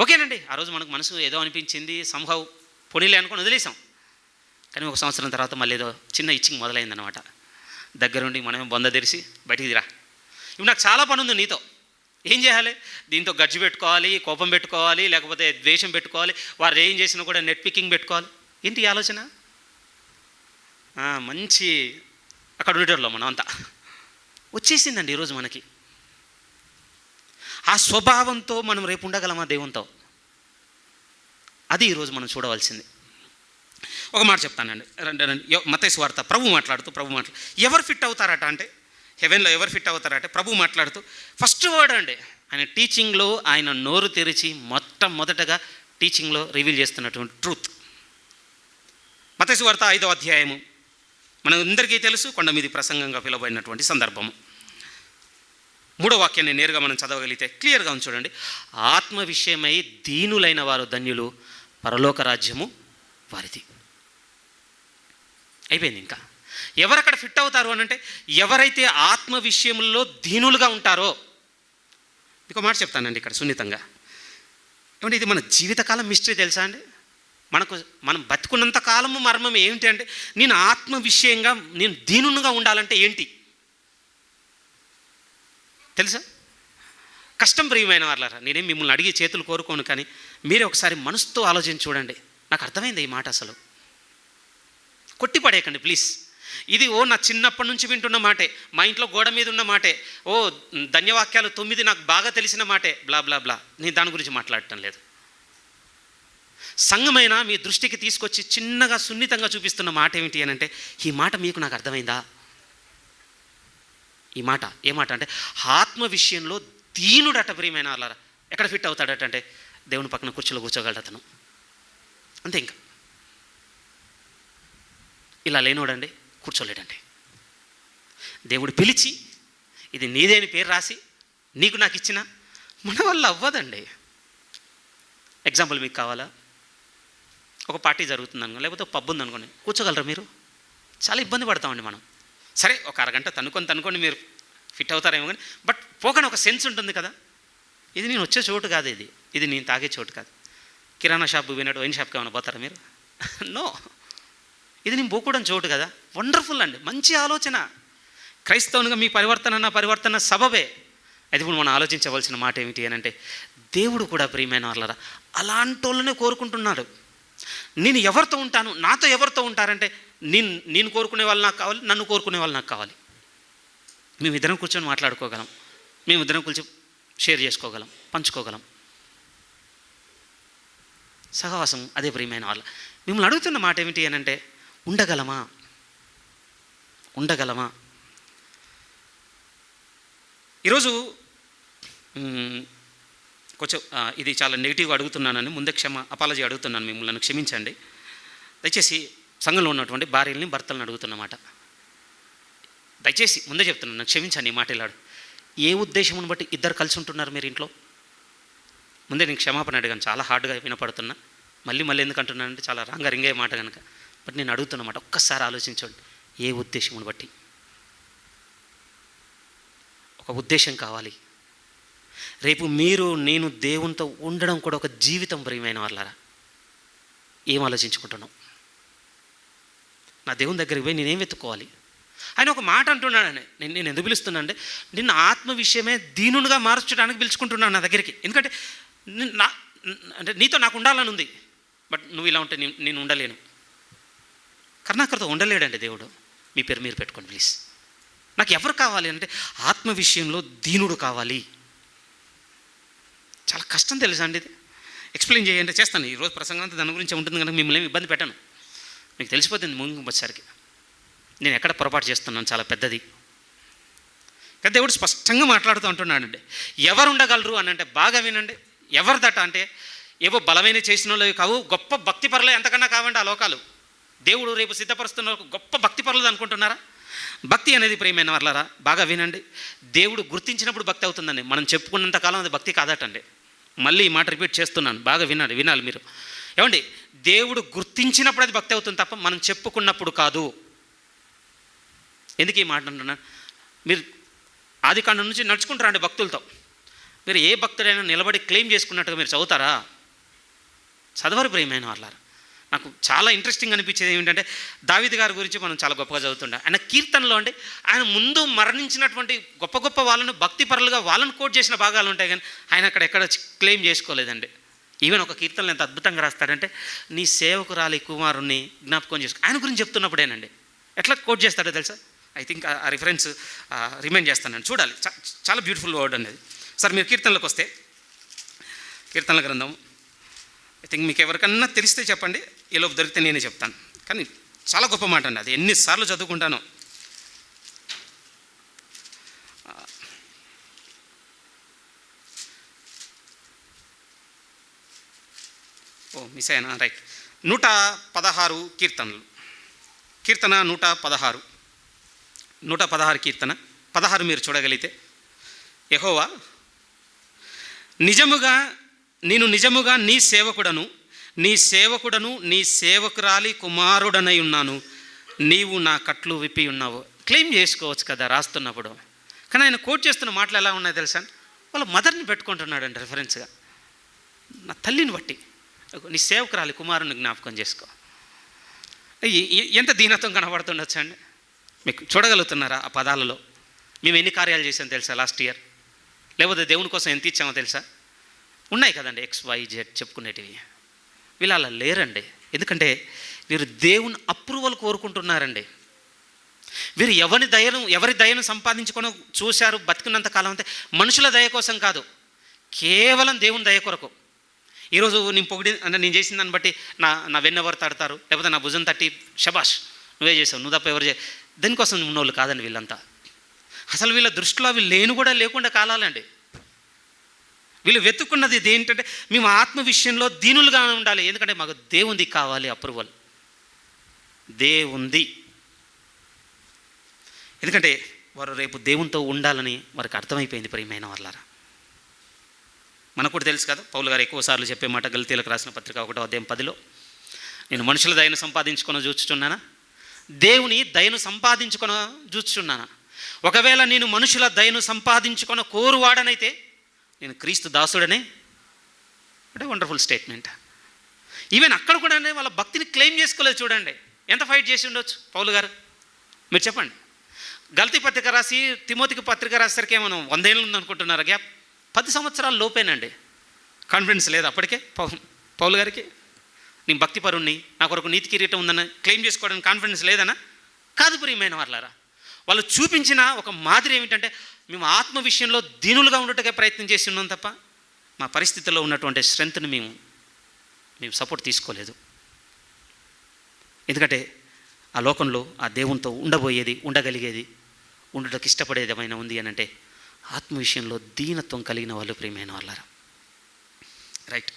ఓకేనండి. ఆ రోజు మనకు మనసు ఏదో అనిపించింది, సంహవ్ పొడిలే అనుకుని వదిలేసాం. కానీ ఒక సంవత్సరం తర్వాత మళ్ళీ ఏదో చిన్న ఇచ్చింగ్ మొదలైందనమాట. దగ్గరుండి మనమే బొంద తెరిచి బయటికి రా, ఇప్పుడు నాకు చాలా పని ఉంది నీతో, ఏం చేయాలి? దీంతో గడ్జి పెట్టుకోవాలి, కోపం పెట్టుకోవాలి, లేకపోతే ద్వేషం పెట్టుకోవాలి, వారు ఏం చేసినా కూడా నెట్ పికింగ్ పెట్టుకోవాలి. ఏంటి ఆలోచన? మంచి అక్కడ ఉండేటోళ్ళం మనం అంతా వచ్చేసిందండి ఈరోజు మనకి. ఆ స్వభావంతో మనం రేపు ఉండగలమా దేవునితో? అది ఈరోజు మనం చూడవలసింది. ఒక మాట చెప్తానండి, మత్తయి సువార్త ప్రభు మాట్లాడుతూ ఎవరు ఫిట్ అవుతారట అంటే, హెవెన్లో ఎవరు ఫిట్ అవుతారంటే ప్రభు మాట్లాడుతూ ఫస్ట్ వర్డ్ అండి, ఆయన టీచింగ్లో ఆయన నోరు తెరిచి మొట్టమొదటగా టీచింగ్లో రివీల్ చేస్తున్నటువంటి ట్రూత్. మత్తయి సువార్త 5వ అధ్యాయము మనందరికీ తెలుసు, కొండ మీది ప్రసంగంగా పిలువబడినటువంటి సందర్భము. 3వ వాక్యాన్ని నేరుగా మనం చదవగలిగితే క్లియర్గా ఉంది చూడండి. ఆత్మ విషయమై దీనులైన వారు ధన్యులు, పరలోక రాజ్యము వారిది. అయిపోయింది. ఇంకా ఎవరక్కడ ఫిట్ అవుతారు అని అంటే, ఎవరైతే ఆత్మ విషయంలో దీనులుగా ఉంటారో. ఇంకో మాట చెప్తానండి ఇక్కడ సున్నితంగా. ఏమంటే ఇది మన జీవితకాలం మిస్టరీ తెలుసా అండి? మనం బతుకున్నంత కాలము మర్మం ఏమిటి అంటే, నేను ఆత్మ విషయంగా నేను దీనునిగా ఉండాలంటే ఏంటి తెలుసా? కష్టం ప్రియమైన వాళ్ళారా. నేనేం మిమ్మల్ని అడిగి చేతులు కోరుకోను, కానీ మీరే ఒకసారి మనసుతో ఆలోచించి చూడండి. నాకు అర్థమైంది ఈ మాట. అసలు కొట్టిపడేయకండి ప్లీజ్. ఇది నా చిన్నప్పటి నుంచి వింటున్న మాటే, మా ఇంట్లో గోడ మీద ఉన్న మాటే, ధన్యవాక్యాలు 9 నాకు బాగా తెలిసిన మాటే, బ్లా బ్లా బ్లా. నేను దాని గురించి మాట్లాడటం లేదు. సంఘమైన మీ దృష్టికి తీసుకొచ్చి చిన్నగా సున్నితంగా చూపిస్తున్న మాట ఏమిటి అని అంటే, ఈ మాట మీకు నాకు అర్థమైందా? ఈ మాట ఏ మాట అంటే, ఆత్మ విషయంలో దీనుడట ప్రియమైన వాళ్ళారా. ఎక్కడ ఫిట్ అవుతాడట అంటే, దేవుని పక్కన కుర్చీలో కూర్చోగలడు అతను, అంతే. ఇంకా ఇలా లేనోడండి కూర్చోలేడండి. దేవుడు పిలిచి ఇది నీదేని పేరు రాసి నీకు నాకు ఇచ్చిన మన వల్ల అవ్వదండి. ఎగ్జాంపుల్ మీకు కావాలా? ఒక పార్టీ జరుగుతుంది అనుకోండి, లేకపోతే ఒక పబ్ ఉంది అనుకోండి, కూర్చోగలరా మీరు? చాలా ఇబ్బంది పడతామండి మనం. సరే ఒక అరగంట తనుకొని మీరు ఫిట్ అవుతారేమో, కానీ బట్ పోకని ఒక సెన్స్ ఉంటుంది కదా. ఇది నేను వచ్చే చోటు కాదు, ఇది నేను తాగే చోటు కాదు. కిరాణా షాప్ వినట్టు వైన్ షాప్కి ఏమైనా పోతారా మీరు? నో, ఇది నేను పోకూడని చోటు కదా. వండర్ఫుల్ అండి, మంచి ఆలోచన. క్రైస్తవునిగా మీ పరివర్తన సబబే. అయితే ఇప్పుడు మనం ఆలోచించవలసిన మాట ఏమిటి అని అంటే, దేవుడు కూడా ప్రియమైన వాళ్ళరా అలాంటి వాళ్ళనే కోరుకుంటున్నాడు. నేను ఎవరితో ఉంటాను, నాతో ఎవరితో ఉంటారంటే, నేను కోరుకునే వాళ్ళు నాకు కావాలి, నన్ను కోరుకునే వాళ్ళు నాకు కావాలి. మేమిద్దరం కూర్చొని మాట్లాడుకోగలం, మేమిద్దరం కూర్చొని షేర్ చేసుకోగలం, పంచుకోగలం. సహవాసం అదే ప్రియమైన వాళ్ళ. మిమ్మల్ని అడుగుతున్న మాట ఏమిటి అని అంటే, ఉండగలమా? ఈరోజు కొంచెం ఇది చాలా నెగిటివ్గా అడుగుతున్నానని ముందే అపాలజీ అడుగుతున్నాను, మిమ్మల్ని క్షమించండి. దయచేసి సంఘంలో ఉన్నటువంటి భార్యల్ని భర్తలను అడుగుతున్నమాట, దయచేసి ముందే చెప్తున్నాను, క్షమించండి ఈ మాట ఇలాడు. ఏ ఉద్దేశమును బట్టి ఇద్దరు కలిసి ఉంటున్నారు మీరు ఇంట్లో? ముందే నేను క్షమాపణ అడిగాను, చాలా హార్డ్గా వినపడుతున్నా. మళ్ళీ ఎందుకు అంటున్నానంటే చాలా రాంగా రింగే మాట కనుక. బట్ నేను అడుగుతున్నమాట, ఒక్కసారి ఆలోచించండి. ఏ ఉద్దేశమును బట్టి? ఒక ఉద్దేశం కావాలి. రేపు నేను దేవునితో ఉండడం కూడా ఒక జీవితం ప్రియమైన వాళ్ళారా. ఏం ఆలోచించుకుంటున్నాం? నా దేవుని దగ్గరికి పోయి నేనేం వెతుక్కోవాలి? ఆయన ఒక మాట అంటున్నాడని నేను ఎందుకు పిలుస్తున్నా అంటే, నిన్ను ఆత్మ విషయమే దీనునిగా మార్చడానికి పిలుచుకుంటున్నాను నా దగ్గరికి. ఎందుకంటే అంటే నీతో నాకు ఉండాలని ఉంది, బట్ నువ్వు ఇలా ఉంటే నేను ఉండలేను. కరుణాకర్తో ఉండలేడండి దేవుడు. మీ పేరు మీరు పెట్టుకోండి ప్లీజ్. నాకు ఎవరు కావాలి అంటే, ఆత్మ విషయంలో దీనుడు కావాలి. చాలా కష్టం తెలుసా అండి ఇది. ఎక్స్ప్లెయిన్ చేయండి, చేస్తాను. ఈరోజు ప్రసంగం అంతా దాని గురించి ఉంటుంది కనుక మిమ్మల్ని ఇబ్బంది పెట్టను. మీకు తెలిసిపోతుంది ముందు వచ్చేసరికి నేను ఎక్కడ పొరపాటు చేస్తున్నాను, చాలా పెద్దది. కానీ దేవుడు స్పష్టంగా మాట్లాడుతూ అంటున్నాడండి, ఎవరు ఉండగలరు అని అంటే, బాగా వినండి. ఎవరిదట అంటే, ఏవో బలమైన చేసిన వాళ్ళు కావు, గొప్ప భక్తి పరులే ఎంతకన్నా కావండి ఆ లోకాలు. దేవుడు రేపు సిద్ధపరుస్తున్న గొప్ప భక్తి పరులు అనుకుంటున్నారా? భక్తి అనేది ప్రియమైన వాళ్ళారా బాగా వినండి, దేవుడు గుర్తించినప్పుడు భక్తి అవుతుందండి. మనం చెప్పుకున్నంత కాలం అది భక్తి కాదటండి. మళ్ళీ ఈ మాట రిపీట్ చేస్తున్నాను, బాగా వినాలి మీరు. ఏమండి, దేవుడు గుర్తించినప్పుడు అది భక్తి అవుతుంది తప్ప మనం చెప్పుకున్నప్పుడు కాదు. ఎందుకు ఈ మాట అంటున్నాను? మీరు ఆదికాండం నుంచి నడుచుకుంటారండి భక్తులతో. మీరు ఏ భక్తుడైనా నిలబడి క్లెయిమ్ చేసుకున్నట్టుగా మీరు చదువుతారా? చదవరు ప్రియమైన వాళ్ళారా. నాకు చాలా ఇంట్రెస్టింగ్ అనిపించేది ఏమిటంటే, దావీదు గారి గురించి మనం చాలా గొప్పగా చదువుతుండే. ఆయన కీర్తనలో అంటే ఆయన ముందు మరణించినటువంటి గొప్ప వాళ్ళను భక్తి పరులుగా వాళ్ళని కోట్ చేసిన భాగాలు ఉంటాయి, కానీ ఆయన అక్కడ ఎక్కడ క్లెయిమ్ చేసుకోలేదండి. ఈవెన్ ఒక కీర్తనలు ఎంత అద్భుతంగా రాస్తాడంటే, నీ సేవకురాలి కుమారుణ్ణి జ్ఞాపకం చేసుకో, ఆయన గురించి చెప్తున్నప్పుడేనండి. ఎట్లా కోట్ చేస్తాడో తెలుసా? ఐ థింక్ ఆ రిఫరెన్స్ రిమైండ్ చేస్తానండి, చూడాలి. చాలా బ్యూటిఫుల్ వర్డ్ అనేది. సార్ మీరు కీర్తనలకు వస్తే, కీర్తనల గ్రంథం ఐ థింక్ మీకు ఎవరికన్నా తెలిస్తే చెప్పండి, ఈలోపు దొరికితే నేనే చెప్తాను. కానీ చాలా గొప్ప మాట అండి, అది ఎన్నిసార్లు చదువుకుంటానో. మిస్ అయినా రైట్. 116 కీర్తనలు. కీర్తన 116 కీర్తన 16 మీరు చూడగలిగితే, యెహోవా నేను నిజముగా నీ సేవకుడను నీ సేవకురాలి కుమారుడనై ఉన్నాను, నీవు నా కట్లు విప్పి ఉన్నావు. క్లెయిమ్ చేసుకోవచ్చు కదా రాస్తున్నప్పుడు. కానీ ఆయన కోట్ చేస్తున్న మాటలు ఎలా ఉన్నాయో తెలుసా? వాళ్ళ మదర్ని పెట్టుకుంటున్నాడండి రిఫరెన్స్గా. నా తల్లిని బట్టి నీ సేవకురాలి కుమారుని జ్ఞాపకం చేసుకో. ఎంత దీనత్వం కనబడుతుండొచ్చు అండి. మీకు చూడగలుగుతున్నారా ఆ పదాలలో? మేము ఎన్ని కార్యాలు చేసామో తెలుసా లాస్ట్ ఇయర్? లేకపోతే దేవుని కోసం ఎంత ఇచ్చామో తెలుసా? ఉన్నాయి కదండి XYZ చెప్పుకునేటివి. వీళ్ళు అలా లేరండి. ఎందుకంటే వీరు దేవుని అప్రూవల్ కోరుకుంటున్నారండి. వీరు ఎవరి దయను సంపాదించుకొని చూశారు బతికినంత కాలం అంతే. మనుషుల దయ కోసం కాదు, కేవలం దేవుని దయ కొరకు. ఈరోజు నేను చేసిన దాన్ని బట్టి నా వెన్నెవరు తడతారు, లేకపోతే నా భుజం తట్టి శబాష్ నువ్వే చేసావు, నువ్వు తప్ప ఎవరు దానికోసం ఉన్నోళ్ళు కాదండి వీళ్ళంతా. అసలు వీళ్ళ దృష్టిలో అవి లేను కూడా లేకుండా కాలాలండి. వీళ్ళు వెతుక్కున్నది ఏంటంటే మేము ఆత్మ విషయంలో దీనులుగా ఉండాలి. ఎందుకంటే మాకు దేవుంది కావాలి, అప్రూవల్ దేవుంది. ఎందుకంటే వారు రేపు దేవునితో ఉండాలని వారికి అర్థమైపోయింది. ప్రియమైన వాళ్ళారా, మనకు కూడా తెలుసు కదా, పౌలు గారు ఎక్కువసార్లు చెప్పే మాట గల్తీలకు రాసిన పత్రిక 1:10, నేను మనుషుల దయను సంపాదించుకొని చూచుచున్నానా, దేవుని దయను సంపాదించుకొని చూచుచున్నానా? ఒకవేళ నేను మనుషుల దయను సంపాదించుకొని కోరువాడనైతే నేను క్రీస్తు దాసుడనే. అంటే వండర్ఫుల్ స్టేట్మెంట్. ఈవెన్ అక్కడ కూడా వాళ్ళ భక్తిని క్లెయిమ్ చేసుకోలేదు. చూడండి ఎంత ఫైట్ చేసి ఉండొచ్చు పౌలు గారు, మీరు చెప్పండి. గల్తీ పత్రిక రాసి తిమోతికి పత్రిక రాసేసరికి ఏమో 100 ఏళ్ళు ఉందనుకుంటున్నారు గ్యాప్. 10 సంవత్సరాల లోపేనండి. కాన్ఫిడెన్స్ లేదు అప్పటికే పౌలు గారికి. నేను భక్తి పరుణ్ణి, నా కొరకు నీతి కిరీటం ఉందని క్లెయిమ్ చేసుకోవడానికి కాన్ఫిడెన్స్ లేదనా? కాదు ప్రియమైన వాళ్ళారా. వాళ్ళు చూపించిన ఒక మాదిరి ఏమిటంటే మేము ఆత్మ విషయంలో దీనులుగా ఉండటకే ప్రయత్నం చేసి ఉన్నాం తప్ప మా పరిస్థితుల్లో ఉన్నటువంటి స్ట్రెంగ్త్ని మేము సపోర్ట్ తీసుకోలేదు. ఎందుకంటే ఆ లోకంలో ఆ దేవునితో ఉండబోయేది, ఉండగలిగేది, ఉండటకు ఇష్టపడేది ఏమైనా ఉంది అని అంటే ఆత్మ విషయంలో దీనత్వం కలిగిన వాళ్ళు ప్రియమైన వాళ్ళారా. రైట్.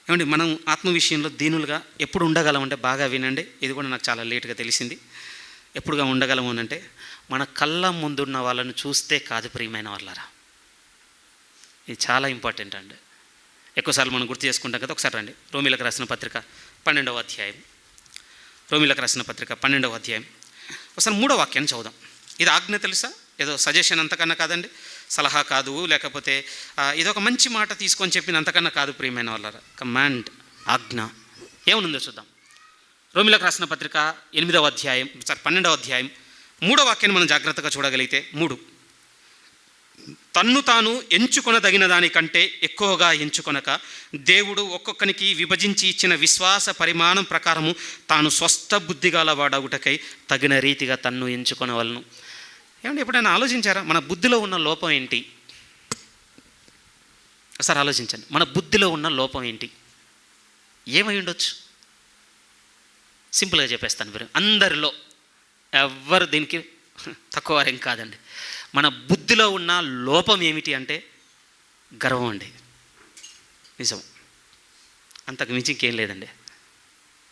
ఏమండి, మనం ఆత్మ విషయంలో దీనులుగా ఎప్పుడు ఉండగలం అంటే బాగా వినండి. ఇది కూడా నాకు చాలా లేట్గా తెలిసింది. ఎప్పుడుగా ఉండగలము అని అంటే మన కళ్ళ ముందున్న వాళ్ళని చూస్తే కాదు ప్రియమైన వాళ్ళారా. ఇది చాలా ఇంపార్టెంట్ అండి. ఎక్కువసార్లు మనం గుర్తు చేసుకుంటాం కదా. ఒకసారి రండి, రోమీలకు రాసిన పత్రిక 12వ అధ్యాయం. రోమీలకు రాసిన పత్రిక 12వ అధ్యాయం ఒకసారి 3వ వాక్యాన్ని చదువుదాం. ఇది ఆజ్ఞ తెలుసా? ఏదో సజెషన్ అంతకన్నా కాదండి, సలహా కాదు, లేకపోతే ఇదొక మంచి మాట తీసుకొని చెప్పిన అంతకన్నా కాదు ప్రియమైన వాళ్ళారా. కమాండ్, ఆజ్ఞ ఏమనుందో చూద్దాం. రోమీలకు రాసిన పత్రిక 8వ అధ్యాయం 12వ అధ్యాయం 3వ వాక్యాన్ని మనం జాగ్రత్తగా చూడగలిగితే 3, తన్ను తాను ఎంచుకొనదగిన దానికంటే ఎక్కువగా ఎంచుకొనక దేవుడు ఒక్కొక్కనికి విభజించి ఇచ్చిన విశ్వాస పరిమాణం ప్రకారము తాను స్వస్థ బుద్ధి గలవాడగుటకై తగిన రీతిగా తన్ను ఎంచుకొనవలను. ఏమంటే ఎప్పుడైనా ఆలోచించారా మన బుద్ధిలో ఉన్న లోపం ఏంటి? ఒకసారి ఆలోచించండి. మన బుద్ధిలో ఉన్న లోపం ఏంటి? ఏమై ఉండొచ్చు? సింపుల్గా చెప్పేస్తాను. మీరు అందరిలో ఎవ్వరు దీనికి తక్కువ వారేం కాదండి. మన బుద్ధిలో ఉన్న లోపం ఏమిటి అంటే గర్వం అండి. నిజం, అంతకు మించి ఇంకేం లేదండి.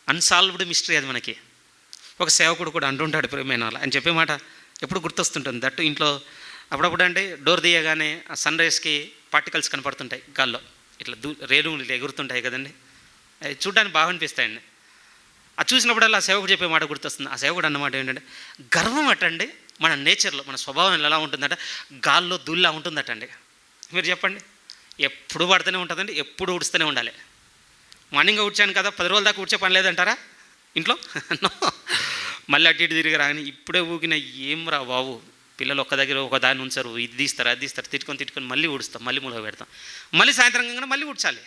అన్సాల్వ్డ్ మిస్టరీ అది మనకి. ఒక సేవకుడు కూడా అంటుంటాడు ప్రియమైన వాళ్ళు, అని చెప్పే మాట ఎప్పుడు గుర్తొస్తుంటుంది. దట్టు ఇంట్లో అప్పుడప్పుడు అంటే డోర్ తీయగానే ఆ సన్ రైజ్కి పార్టికల్స్ కనపడుతుంటాయి గాల్లో, ఇట్లా రేణువులు ఎగురుతుంటాయి కదండి. అవి చూడడానికి బాగా అనిపిస్తాయండి. అది చూసినప్పుడల్లా ఆ సేవకుడు చెప్పే మాట గుర్తొస్తుంది. ఆ సేవకుడు అన్నమాట ఏంటంటే గర్వం అటండి మన నేచర్లో, మన స్వభావం ఎలా ఉంటుందట, గాల్లో దుల్లా ఉంటుందటండి. మీరు చెప్పండి, ఎప్పుడు పడుతూనే ఉంటుందండి, ఎప్పుడు ఊడుస్తూనే ఉండాలి. మార్నింగ్ ఊడ్చాను కదా 10 రోజుల దాకా ఊడ్చే పని లేదంటారా ఇంట్లో? మళ్ళీ అటు ఇటు తిరిగి రాని ఇప్పుడే ఊగిన ఏం రా బాబు, పిల్లలు ఒక్క దగ్గర ఒక దాన్ని ఉంచారు, ఇది తీస్తారు అది తీస్తారు, తిట్టుకొని మళ్ళీ ఊడుస్తాం, మళ్ళీ మూల పెడతాం, మళ్ళీ సాయంత్రం కాగానే మళ్ళీ ఊడ్చాలి.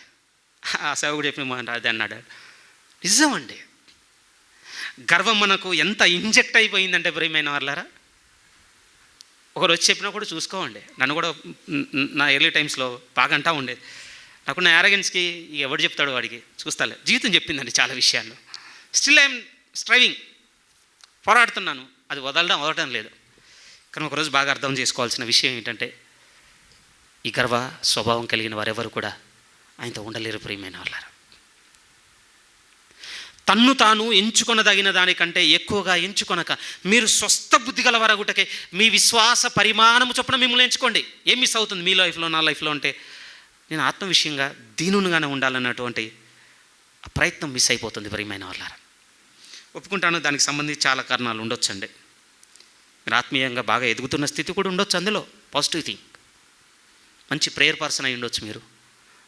ఆ సేవకుడు చెప్పిన మాట అది అన్నాడు. నిజమండి, గర్వం మనకు ఎంత ఇంజెక్ట్ అయిపోయిందంటే ప్రియమైన వాళ్ళారా. ఒకరు వచ్చి చెప్పినా కూడా చూసుకోండి. నన్ను కూడా నా ఎర్లీ టైమ్స్లో బాగా అంటా ఉండేది. నాకు నా యారగెన్స్కి ఎవడు చెప్తాడు వాడికి, చూస్తాలే. జీవితం చెప్పిందండి చాలా విషయాల్లో. స్టిల్ ఐఎమ్ స్ట్రైవింగ్, పోరాడుతున్నాను. అది వదలడం లేదు. కానీ ఒకరోజు బాగా అర్థం చేసుకోవాల్సిన విషయం ఏంటంటే ఈ గర్వ స్వభావం కలిగిన వారెవరు కూడా ఆయనతో ఉండలేరు ప్రియమైన వాళ్ళారా. తన్ను తాను ఎంచుకొనదగిన దానికంటే ఎక్కువగా ఎంచుకొనక మీరు స్వస్థ బుద్ధి గలవారగుటకే మీ విశ్వాస పరిమాణము చొప్పున మిమ్మల్ని ఎంచుకోండి. ఏం మిస్ అవుతుంది మీ లైఫ్లో, నా లైఫ్లో అంటే నేను ఆత్మ విషయంగా దీనునిగానే ఉండాలన్నటువంటి ఆ ప్రయత్నం మిస్ అయిపోతుంది ప్రియమైన వాళ్ళారా. ఒప్పుకుంటాను, దానికి సంబంధించి చాలా కారణాలు ఉండొచ్చండి. మీరు ఆత్మీయంగా బాగా ఎదుగుతున్న స్థితి కూడా ఉండొచ్చు. అందులో పాజిటివ్ థింగ్, మంచి ప్రేయర్ పర్సన్ అయి ఉండొచ్చు, మీరు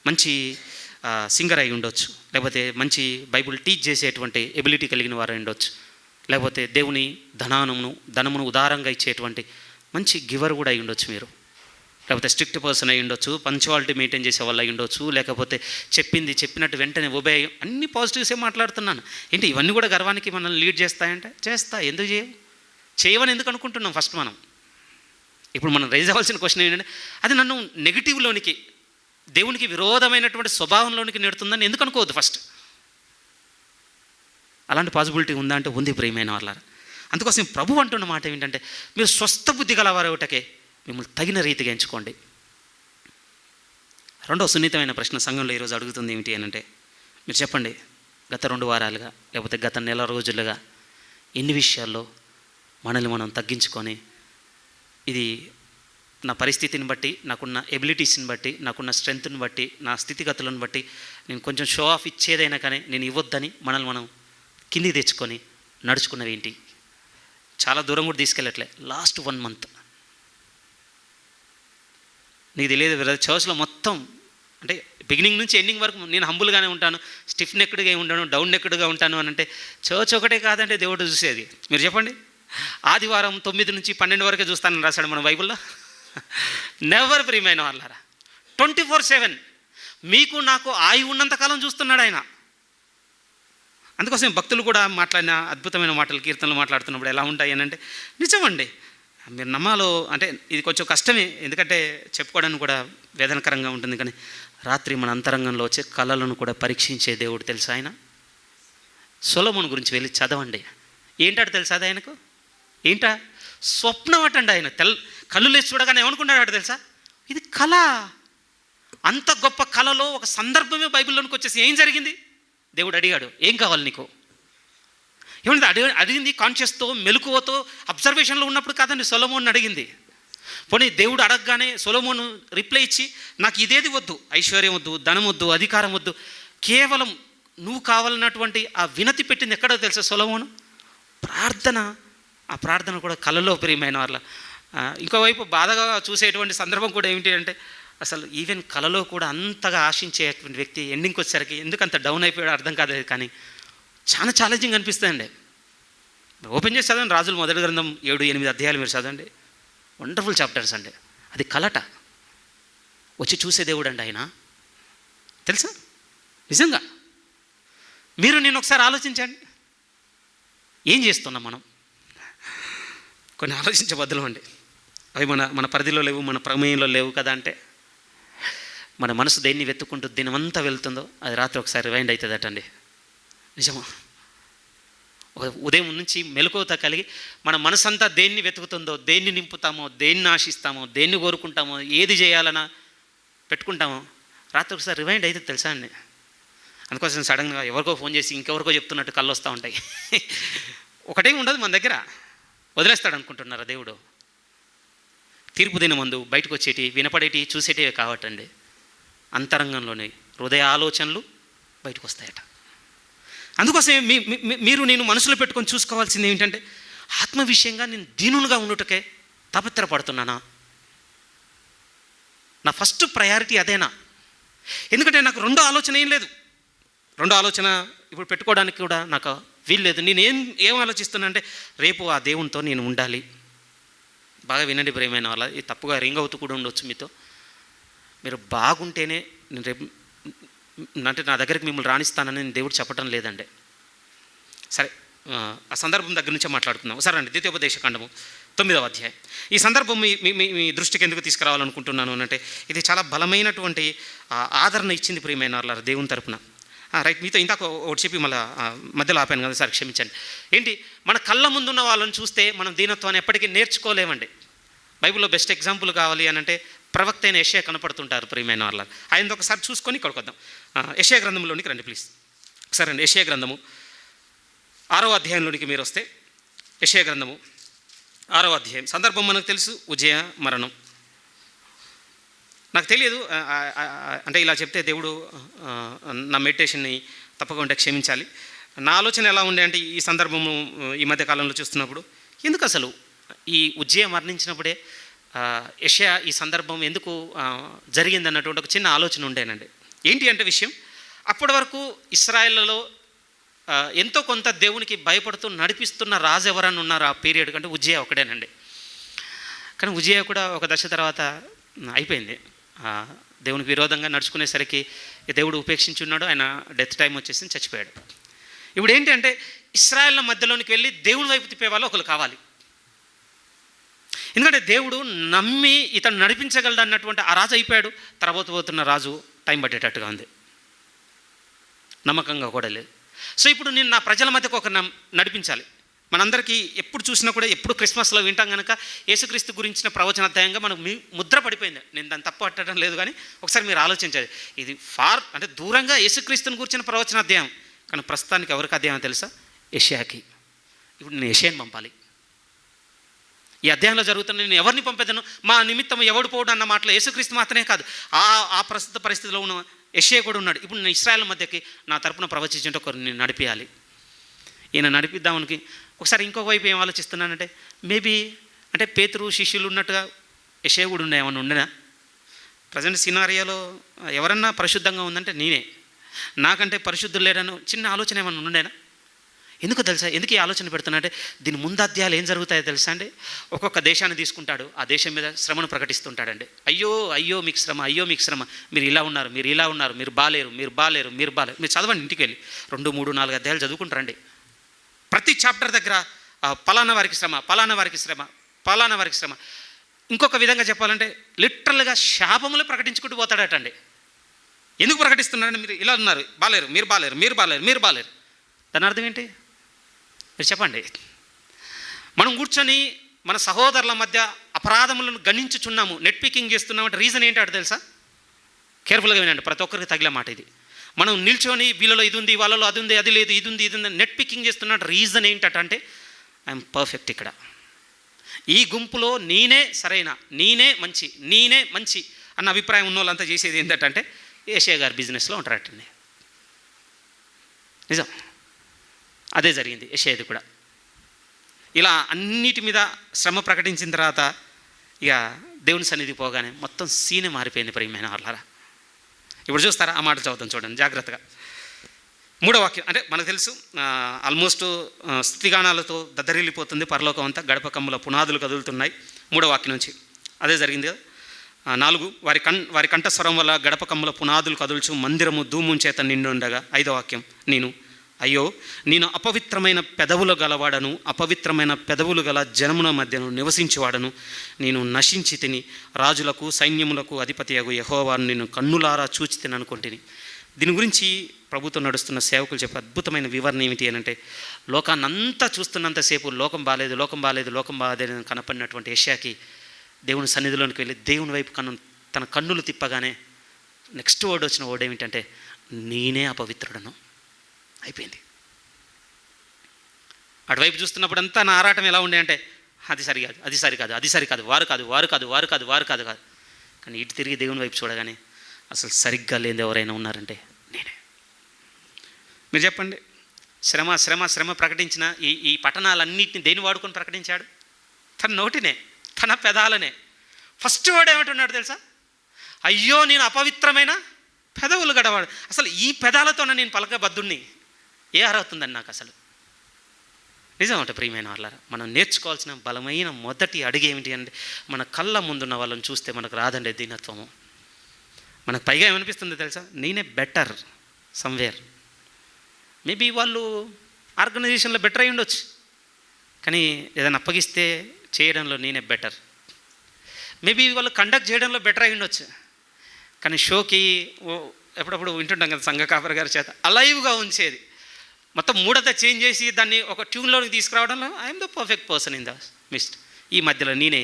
మంచి సింగర్ అయి ఉండొచ్చు, లేకపోతే మంచి బైబిల్ టీచ్ చేసేటువంటి ఎబిలిటీ కలిగిన వారు అయి ఉండొచ్చు, లేకపోతే దేవుని ధనమును ఉదారంగా ఇచ్చేటువంటి మంచి గివర్ కూడా అయి ఉండొచ్చు మీరు, లేకపోతే స్ట్రిక్ట్ పర్సన్ అయి ఉండొచ్చు, పంక్చువాలిటీ మెయింటైన్ చేసే వాళ్ళు అయి ఉండొచ్చు, లేకపోతే చెప్పినట్టు వెంటనే ఒబే, అన్ని పాజిటివ్సే మాట్లాడుతున్నాను. ఏంటి ఇవన్నీ కూడా గర్వానికి మనల్ని లీడ్ చేస్తాయంటే ఎందుకు చేయవని ఎందుకు అనుకుంటున్నాం ఫస్ట్ మనం. ఇప్పుడు మనం రైజ్ అవ్వాల్సిన క్వశ్చన్ ఏంటంటే, అది నన్ను నెగిటివ్లోనికి, దేవునికి విరోధమైనటువంటి స్వభావంలోనికి నెడుతుందని ఎందుకు అనుకోవద్దు ఫస్ట్. అలాంటి పాసిబిలిటీ ఉందా అంటే ఉంది ప్రియమైన వాళ్ళారా. అందుకోసం ప్రభు అంటున్న మాట ఏంటంటే, మీరు స్వస్థ బుద్ధి గలవారొకటే మిమ్మల్ని తగిన రీతిగా ఎంచుకోండి. రెండో సున్నితమైన ప్రశ్న సంఘంలో ఈరోజు అడుగుతుంది ఏమిటి అని అంటే, మీరు చెప్పండి, గత 2 వారాలుగా లేకపోతే గత నెల రోజులుగా ఎన్ని విషయాల్లో మనల్ని మనం తగ్గించుకొని, ఇది నా పరిస్థితిని బట్టి, నాకున్న ఎబిలిటీస్ని బట్టి, నాకున్న స్ట్రెంగ్త్ని బట్టి, నా స్థితిగతులను బట్టి నేను కొంచెం షో ఆఫ్ ఇచ్చేదైనా కానీ నేను ఇవ్వొద్దని మనల్ని మనం కింది తెచ్చుకొని నడుచుకున్నవి ఏంటి? చాలా దూరం కూడా తీసుకెళ్ళట్లే. లాస్ట్ 1 మంత్ నీకు తెలియదు, చర్చ్లో మొత్తం అంటే బిగినింగ్ నుంచి ఎండింగ్ వరకు నేను హంబుల్గానే ఉంటాను, స్టిఫ్ నెక్డ్గా ఉంటాను, డౌన్ నెక్డ్గా ఉంటాను అని అంటే, చర్చ్ ఒకటే కాదంటే దేవుడు చూసేది. మీరు చెప్పండి, ఆదివారం 9 నుంచి 12 వరకే చూస్తానని రాశాడు మన బైబిల్లో. నెవర్ ప్రియమైన వాళ్ళారా, 24/7 మీకు నాకు ఆయువు ఉన్నంతకాలం చూస్తున్నాడు ఆయన. అందుకోసం భక్తులు కూడా మాట్లాడిన అద్భుతమైన మాటలు, కీర్తనలు మాట్లాడుతున్నప్పుడు ఎలా ఉంటాయి అని అంటే, నిజమండి, మీరు నమ్మాలో అంటే ఇది కొంచెం కష్టమే, ఎందుకంటే చెప్పుకోవడానికి కూడా వేదనకరంగా ఉంటుంది. కానీ రాత్రి మన అంతరంగంలో వచ్చే కళలను కూడా పరీక్షించే దేవుడు తెలుసా ఆయన. సొలొమోను గురించి వెళ్ళి చదవండి. ఏంటాడు తెలుసా అది ఆయనకు? ఏంటా స్వప్నం అటండి. ఆయన కళ్ళు లేచి చూడగానే ఏమనుకున్నాడు తెలుసా? ఇది కళ. అంత గొప్ప కళలో ఒక సందర్భమే బైబిల్లోనికి వచ్చేసి ఏం జరిగింది? దేవుడు అడిగాడు, ఏం కావాలి నీకు? ఏమంటే అడిగింది కాన్షియస్తో, మెలకువతో, అబ్జర్వేషన్లో ఉన్నప్పుడు కాదండి సొలొమోను అడిగింది. పోనీ దేవుడు అడగగానే సొలొమోను రిప్లై ఇచ్చి, నాకు ఇదేది వద్దు, ఐశ్వర్యం వద్దు, ధనం వద్దు, అధికారం వద్దు, కేవలం నువ్వు కావాలన్నటువంటి ఆ వినతి పెట్టింది ఎక్కడో తెలుసా సొలొమోను? ప్రార్థన. ఆ ప్రార్థన కూడా కళలో ప్రియమైన వాళ్ళ. ఇంకోవైపు బాధగా చూసేటువంటి సందర్భం కూడా ఏమిటి అంటే, అసలు ఈవెన్ కళలో కూడా అంతగా ఆశించేటువంటి వ్యక్తి ఎండింగ్కి వచ్చేసరికి ఎందుకు అంత డౌన్ అయిపోయాడో అర్థం కాదు. కానీ చాలా ఛాలెంజింగ్ అనిపిస్తుందండి. ఓపెన్ చేసి చదవండి, రాజుల మొదటి గ్రంథం 7-8 అధ్యాయాలు మీరు చదవండి, వండర్ఫుల్ చాప్టర్స్ అండి. అది కలట వచ్చి చూసే దేవుడు అండి ఆయన, తెలుసా? నిజంగా మీరు నేను ఒకసారి ఆలోచించండి, ఏం చేస్తున్నాం మనం? కొన్ని ఆలోచించబద్దలం అండి. అవి మన పరిధిలో లేవు, మన ప్రమేయంలో లేవు కదా. అంటే మన మనసు దేన్ని వెతుక్కుంటూ దినమంతా వెళ్తుందో అది రాత్రి ఒకసారి రివైండ్ అవుతుందటండి. నిజమా? ఉదయం నుంచి మెలకువత కలిగి మన మనసంతా దేన్ని వెతుకుతుందో, దేన్ని నింపుతామో, దేన్ని ఆశిస్తామో, దేన్ని కోరుకుంటామో, ఏది చేయాలన్నా పెట్టుకుంటామో, రాత్రి ఒకసారి రివైండ్ అయితే తెలుసా అండి. అందుకోసం సడన్గా ఎవరికో ఫోన్ చేసి ఇంకెవరికో చెప్తున్నట్టు కళ్ళు వస్తూ ఉంటాయి. ఒకటే ఉండదు మన దగ్గర, వదిలేస్తాడు అనుకుంటున్నారా దేవుడు? తీర్పు దిన ముందు బయటకు వచ్చేటి, వినపడేటి, చూసేటివే కావటండి. అంతరంగంలోనే హృదయ ఆలోచనలు బయటకు వస్తాయట. అందుకోసమే మీరు నేను మనసులో పెట్టుకొని చూసుకోవాల్సింది ఏమిటంటే, ఆత్మ విషయంగా నేను దీనులుగా ఉండుటకే తపత్రపడుతున్నానా? నా ఫస్ట్ ప్రయారిటీ అదేనా? ఎందుకంటే నాకు రెండో ఆలోచన ఏం లేదు. రెండో ఆలోచన ఇప్పుడు పెట్టుకోవడానికి కూడా నాకు వీల్లేదు. నేను ఏం ఆలోచిస్తున్నా అంటే, రేపు ఆ దేవునితో నేను ఉండాలి. బాగా వినండి ప్రియమైన వాళ్ళ, ఇది తప్పుగా రింగ్ అవుతూ కూడా ఉండొచ్చు మీతో. మీరు బాగుంటేనే నేను రేపు అంటే నా దగ్గరికి మిమ్మల్ని రాణిస్తానని నేను దేవుడు చెప్పడం లేదండి. సరే, ఆ సందర్భం దగ్గర నుంచే మాట్లాడుకుందాం. సరే అండి, ద్వితీయోపదేశకాండము 9వ అధ్యాయం. ఈ సందర్భం మీ దృష్టికి ఎందుకు తీసుకురావాలనుకుంటున్నాను అంటే, ఇది చాలా బలమైనటువంటి ఆదరణ ఇచ్చింది ప్రియమైన వాళ్ళ దేవుని తరపున. రైట్, మీతో ఇందాక ఒకటి చెప్పి మళ్ళీ మధ్యలో ఆపాను కదా, సార్ క్షమించండి. ఏంటి, మన కళ్ళ ముందున్న వాళ్ళని చూస్తే మనం దీనత్వాన్ని ఎప్పటికీ నేర్చుకోలేమండి. బైబిల్లో బెస్ట్ ఎగ్జాంపుల్ కావాలి అని అంటే ప్రవక్త అయిన యెషయా కనపడుతుంటారు ప్రియమైన వాళ్ళ. ఆయన ఒకసారి చూసుకొని ఇక్కడికి వద్దాం. యెషయా గ్రంథంలోనికి రండి ప్లీజ్. సరే అండి, యెషయా గ్రంథము 6వ అధ్యాయంలోనికి మీరు వస్తే, యెషయా గ్రంథము 6వ అధ్యాయం. సందర్భం మనకు తెలుసు, ఉజ్జయ మరణం. నాకు తెలియదు అంటే ఇలా చెప్తే దేవుడు నా మెడిటేషన్ని తప్పకుండా క్షమించాలి. నా ఆలోచన ఎలా ఉండే అంటే, ఈ సందర్భము ఈ మధ్య కాలంలో చూస్తున్నప్పుడు, ఎందుకు అసలు ఈ ఉజ్జయ మరణించినప్పుడే యెషయా ఈ సందర్భం ఎందుకు జరిగింది అన్నటువంటి ఒక చిన్న ఆలోచన ఉండేనండి. ఏంటి అంటే విషయం, అప్పటి వరకు ఇశ్రాయేలులో ఎంతో కొంత దేవునికి భయపడుతూ నడిపిస్తున్న రాజు ఎవరన్నా ఉన్నారు ఆ పీరియడ్ కంటే ఉజ్జియా ఒకడేనండి. కానీ ఉజ్జియా కూడా ఒక దశ తర్వాత అయిపోయింది. దేవునికి విరోధంగా నడుచుకునేసరికి దేవుడు ఉపేక్షించి ఉన్నాడు. ఆయన డెత్ టైం వచ్చేసి చచ్చిపోయాడు. ఇప్పుడు ఏంటంటే ఇశ్రాయేళ్ల మధ్యలోనికి వెళ్ళి దేవుని వైపు తిప్పే వాళ్ళు ఒకరు కావాలి. ఎందుకంటే దేవుడు నమ్మి ఇతను నడిపించగలడు అన్నటువంటి ఆ రాజు అయిపోయాడు. పోతున్న రాజు టైం పట్టేటట్టుగా ఉంది, నమ్మకంగా కూడా లేదు. సో ఇప్పుడు నేను నా ప్రజల మధ్యకు ఒక నడిపించాలి. మనందరికీ ఎప్పుడు చూసినా కూడా ఎప్పుడు క్రిస్మస్లో వింటాం కనుక యేసుక్రీస్తు గురించిన ప్రవచనాధ్యాయంగా మనకు ముద్ర పడిపోయింది. నేను దాన్ని తప్పు పట్టడం లేదు, కానీ ఒకసారి మీరు ఆలోచించాలి. ఇది అంటే దూరంగా యేసుక్రీస్తుని గురించిన ప్రవచనాధ్యాయం, కానీ ప్రస్తుతానికి ఎవరికి అధ్యాయం తెలుసా? యెషయాకి. ఇప్పుడు నేను యెషయాని పంపాలి. ఈ అధ్యాయంలో జరుగుతున్న నేను ఎవరిని పంపేదను, మా నిమిత్తం ఎవడు పోడు అన్న మాటలో యేసుక్రీస్తు మాత్రమే కాదు, ఆ ప్రస్తుత పరిస్థితిలో ఉన్న యెషయా కూడా ఉన్నాడు. ఇప్పుడు నేను ఇశ్రాయేల్ మధ్యకి నా తరపున ప్రవచించే ఒకరిని నడిపించాలి. ఈయన నడిపిద్దామనికి ఒకసారి ఇంకొక వైపు ఏం ఆలోచిస్తున్నానంటే, మేబీ అంటే పేతురు శిష్యులు ఉన్నట్టుగా యెషయా కూడా ఉండే ఏమన్నా ఉండేనా? ప్రజెంట్ సినారియాలో ఎవరన్నా పరిశుద్ధంగా ఉందంటే నేనే, నాకంటే పరిశుద్ధులు లేరని చిన్న ఆలోచన ఏమన్నా ఉండేనా? ఎందుకు తెలుసా? ఎందుకు ఈ ఆలోచన పెడుతున్నా అంటే, దీని ముందు అధ్యాయాలు ఏం జరుగుతాయో తెలుసా అండి? ఒక్కొక్క దేశాన్ని తీసుకుంటాడు, ఆ దేశం మీద శ్రమను ప్రకటిస్తుంటాడండి. అయ్యో అయ్యో మీకు శ్రమ, అయ్యో మీకు శ్రమ, మీరు ఇలా ఉన్నారు, మీరు ఇలా ఉన్నారు, మీరు బాలేరు, మీరు బాలేరు, మీరు బాలేరు. మీరు చదవండి, ఇంటికి వెళ్ళి 2, 3, 4 అధ్యాయాలు చదువుకుంటారండి. ప్రతి చాప్టర్ దగ్గర పలానా వారికి శ్రమ, పలానా వారికి శ్రమ, పలానా వారికి శ్రమ. ఇంకొక విధంగా చెప్పాలంటే లిటరల్గా శాపములు ప్రకటించుకుంటూ పోతాడటండి. ఎందుకు ప్రకటిస్తున్నారంటే, మీరు ఇలా ఉన్నారు, బాలేరు, మీరు బాలేరు, మీరు బాలేరు, మీరు బాలేరు. దాని అర్థం ఏంటి మీరు చెప్పండి? మనం కూర్చొని మన సహోదరుల మధ్య అపరాధములను గణించుచున్నాము, నెట్ పికింగ్ చేస్తున్నాము అంటే రీజన్ ఏంటో తెలుసా? కేర్ఫుల్గా వినండి, ప్రతి ఒక్కరికి తగిలే మాట ఇది. మనం నిల్చొని వీళ్ళలో ఇది ఉంది, వాళ్ళలో అది ఉంది, అది లేదు, ఇది ఉంది, ఇది ఉంది, నెట్ పికింగ్ చేస్తున్న రీజన్ ఏంటంటే ఐఎమ్ పర్ఫెక్ట్. ఇక్కడ ఈ గుంపులో నేనే సరైన, నేనే మంచి అన్న అభిప్రాయం ఉన్న వాళ్ళంతా చేసేది ఏంటంటే యెషయా గారి బిజినెస్లో ఉంటారటండి. నిజం, అదే జరిగింది యెషయాది కూడా. ఇలా అన్నిటి మీద శ్రమ ప్రకటించిన తర్వాత ఇక దేవుని సన్నిధి పోగానే మొత్తం సీనే మారిపోయింది ప్రియమైన వాళ్ళారా. ఇప్పుడు చూస్తారా? ఆ మాట చదువుతాం చూడండి జాగ్రత్తగా. 3వ వాక్యం అంటే మనకు తెలుసు, ఆల్మోస్ట్ స్తుతిగానాలతో దద్దరిల్లిపోతుంది పరలోకం అంతా, గడప కమ్ముల పునాదులు కదులుతున్నాయి. 3వ వాక్యం నుంచి అదే జరిగింది కదా. 4 వారి కంఠస్వరం వల్ల గడప కమ్ముల పునాదులు కదుల్చు, మందిరము ధూము చేత నిండుండగా. 5వ వాక్యం, అయ్యో నేను అపవిత్రమైన పెదవులు గలవాడను, అపవిత్రమైన పెదవులు గల జనముల మధ్యను నివసించేవాడను, నేను నశించి తిని రాజులకు సైన్యములకు అధిపతియగు యెహోవాను నేను కన్నులారా చూచి తిని అనుకుంటుని. దీని గురించి ప్రభుత్వం నడుస్తున్న సేవకులు చెప్పే అద్భుతమైన వివరణ ఏమిటి అని అంటే, లోకాన్నంతా చూస్తున్నంతసేపు లోకం బాలేదు కనపడినటువంటి యెషయాకి దేవుని సన్నిధిలోనికి వెళ్ళి దేవుని వైపు తన కన్నులు తిప్పగానే నెక్స్ట్ వర్డ్ వచ్చిన వర్డ్ ఏమిటంటే, నేనే అపవిత్రుడను. అయిపోయింది. అటువైపు చూస్తున్నప్పుడు అంతా నా ఆరాటం ఎలా ఉండే అంటే, అది సరికాదు, వారు కాదు. కానీ ఇటు తిరిగి దేవుని వైపు చూడగానే అసలు సరిగ్గా లేని ఎవరైనా ఉన్నారంటే నేనే. మీరు చెప్పండి, శ్రమ ప్రకటించిన ఈ పట్టణాలన్నింటినీ దేని వాడుకొని ప్రకటించాడు? తన నోటినే, తన పెదాలనే. ఫస్ట్ వాడు ఏమంటున్నాడు తెలుసా? అయ్యో నేను అపవిత్రమైన పెదవులు గడవాడు. అసలు ఈ పెదాలతోనే నేను పలకబద్దుణ్ణి, ఏ అర్హతుందని నాకు అసలు. నిజం అంటే ప్రియమైన వాళ్ళారా, మనం నేర్చుకోవాల్సిన బలమైన మొదటి అడుగు ఏమిటి అంటే, మన కళ్ళ ముందున్న వాళ్ళని చూస్తే మనకు రాదండి దీనత్వము. మనకు పైగా ఏమనిపిస్తుంది తెలుసా? నేనే బెటర్ సమ్వేర్. మేబీ వాళ్ళు ఆర్గనైజేషన్లో బెటర్ అయి ఉండొచ్చు, కానీ ఏదైనా అప్పగిస్తే చేయడంలో నేనే బెటర్. మేబీ వాళ్ళు కండక్ట్ చేయడంలో బెటర్ అయి ఉండొచ్చు, కానీ షోకి ఎప్పుడప్పుడు వింటుంటాం కదా సంఘ కాపరి గారి చేత అలైవ్గా ఉంచేది, మొత్తం మూడత చేంజ్ చేసి దాన్ని ఒక ట్యూన్లోకి తీసుకురావడంలో I'm the perfect person in the mist. ఈ మధ్యలో నేనే.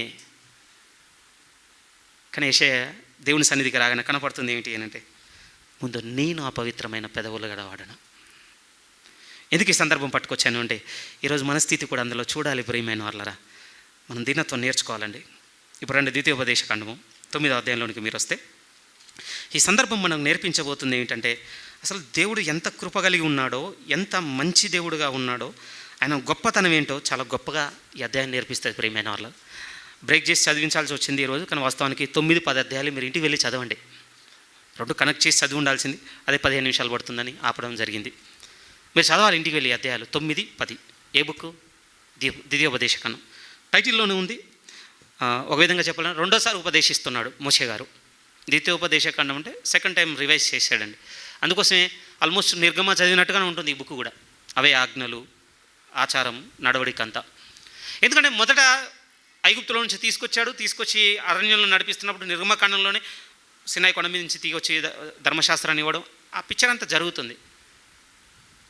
కానీ యెషయా దేవుని సన్నిధికి రాగానే కనపడుతుంది ఏమిటి అని అంటే, ముందు నేను అపవిత్రమైన పెదవులు గలవాడను. ఎందుకు ఈ సందర్భం పట్టుకొచ్చాను అంటే, ఈరోజు మన స్థితి కూడా అందులో చూడాలి ప్రియమైన వాళ్ళరా. మనం దీనత్వం నేర్చుకోవాలండి. ఇప్పుడు రండి ద్వితీయోపదేశకాండము 9వ అధ్యాయంలోనికి మీరు వస్తే, ఈ సందర్భం మనకు నేర్పించబోతుంది ఏమిటంటే, అసలు దేవుడు ఎంత కృప కలిగి ఉన్నాడో, ఎంత మంచి దేవుడుగా ఉన్నాడో, ఆయన గొప్పతనం ఏంటో చాలా గొప్పగా ఈ అధ్యాయం నేర్పిస్తుంది ప్రియమైన వాళ్ళు. బ్రేక్ చేసి చదివించాల్సి వచ్చింది ఈరోజు, కానీ వాస్తవానికి 9-10 అధ్యాయాలు మీరు ఇంటికి వెళ్ళి చదవండి. రెండు కనెక్ట్ చేసి చదివి ఉండాల్సింది, అదే 15 నిమిషాలు పడుతుందని ఆపడం జరిగింది. మీరు చదవాలి ఇంటికి వెళ్ళి అధ్యాయాలు 9, 10. ఏ బుక్? ద్వితీయోపదేశకాండం. టైటిల్లోనే ఉంది. ఒక విధంగా చెప్పాలంటే రెండోసారి ఉపదేశిస్తున్నాడు మోషే గారు. ద్వితీయోపదేశకాండం అంటే సెకండ్ టైం రివైజ్ చేశాడండి. అందుకోసమే ఆల్మోస్ట్ నిర్గమ చదివినట్టుగానే ఉంటుంది ఈ బుక్ కూడా. అవే ఆజ్ఞలు, ఆచారం, నడవడిక అంతా. ఎందుకంటే మొదట ఐగుప్తులో నుంచి తీసుకొచ్చి అరణ్యంలో నడిపిస్తున్నప్పుడు నిర్గమకాండంలోనే సినాయి కొండ మీద నుంచి తీసుకొచ్చి ధర్మశాస్త్రాన్ని ఇవ్వడం, ఆ పిక్చర్ అంతా జరుగుతుంది.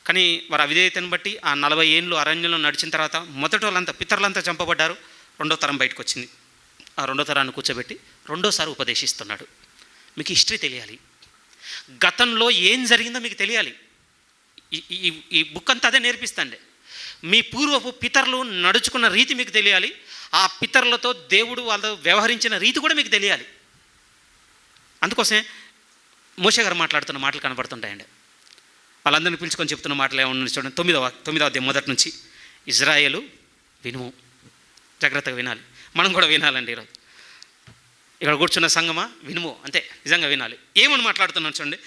కానీ వారి అవిధేయతను బట్టి ఆ 40 ఏళ్ళు అరణ్యంలో నడిచిన తర్వాత మొదటి వాళ్ళంతా పితరులంతా చంపబడ్డారు. రెండో తరం బయటకు వచ్చింది. ఆ రెండో తరాన్ని కూర్చోబెట్టి రెండోసారి ఉపదేశిస్తున్నాడు. మీకు హిస్టరీ తెలియాలి, గతంలో ఏం జరిగిందో మీకు తెలియాలి. ఈ బుక్ అంతా అదే నేర్పిస్తాండి. మీ పూర్వపు పితరులు నడుచుకున్న రీతి మీకు తెలియాలి. ఆ పితరులతో దేవుడు వాళ్ళు వ్యవహరించిన రీతి కూడా మీకు తెలియాలి. అందుకోసమే మోషే గారు మాట్లాడుతున్న మాటలు కనబడుతుంటాయండి. వాళ్ళందరినీ పిలుచుకొని చెప్తున్న మాటలు ఏమన్నా చూడండి. 9వ అధ్యాయం మొదటి నుంచి. ఇజ్రాయేలు వినుము, జాగ్రత్తగా వినాలి. మనం కూడా వినాలండి. ఈరోజు ఇక్కడ కూర్చున్న సంగమా వినుము, అంతే, నిజంగా వినాలి. ఏమని మాట్లాడుతున్నాను చూడండి.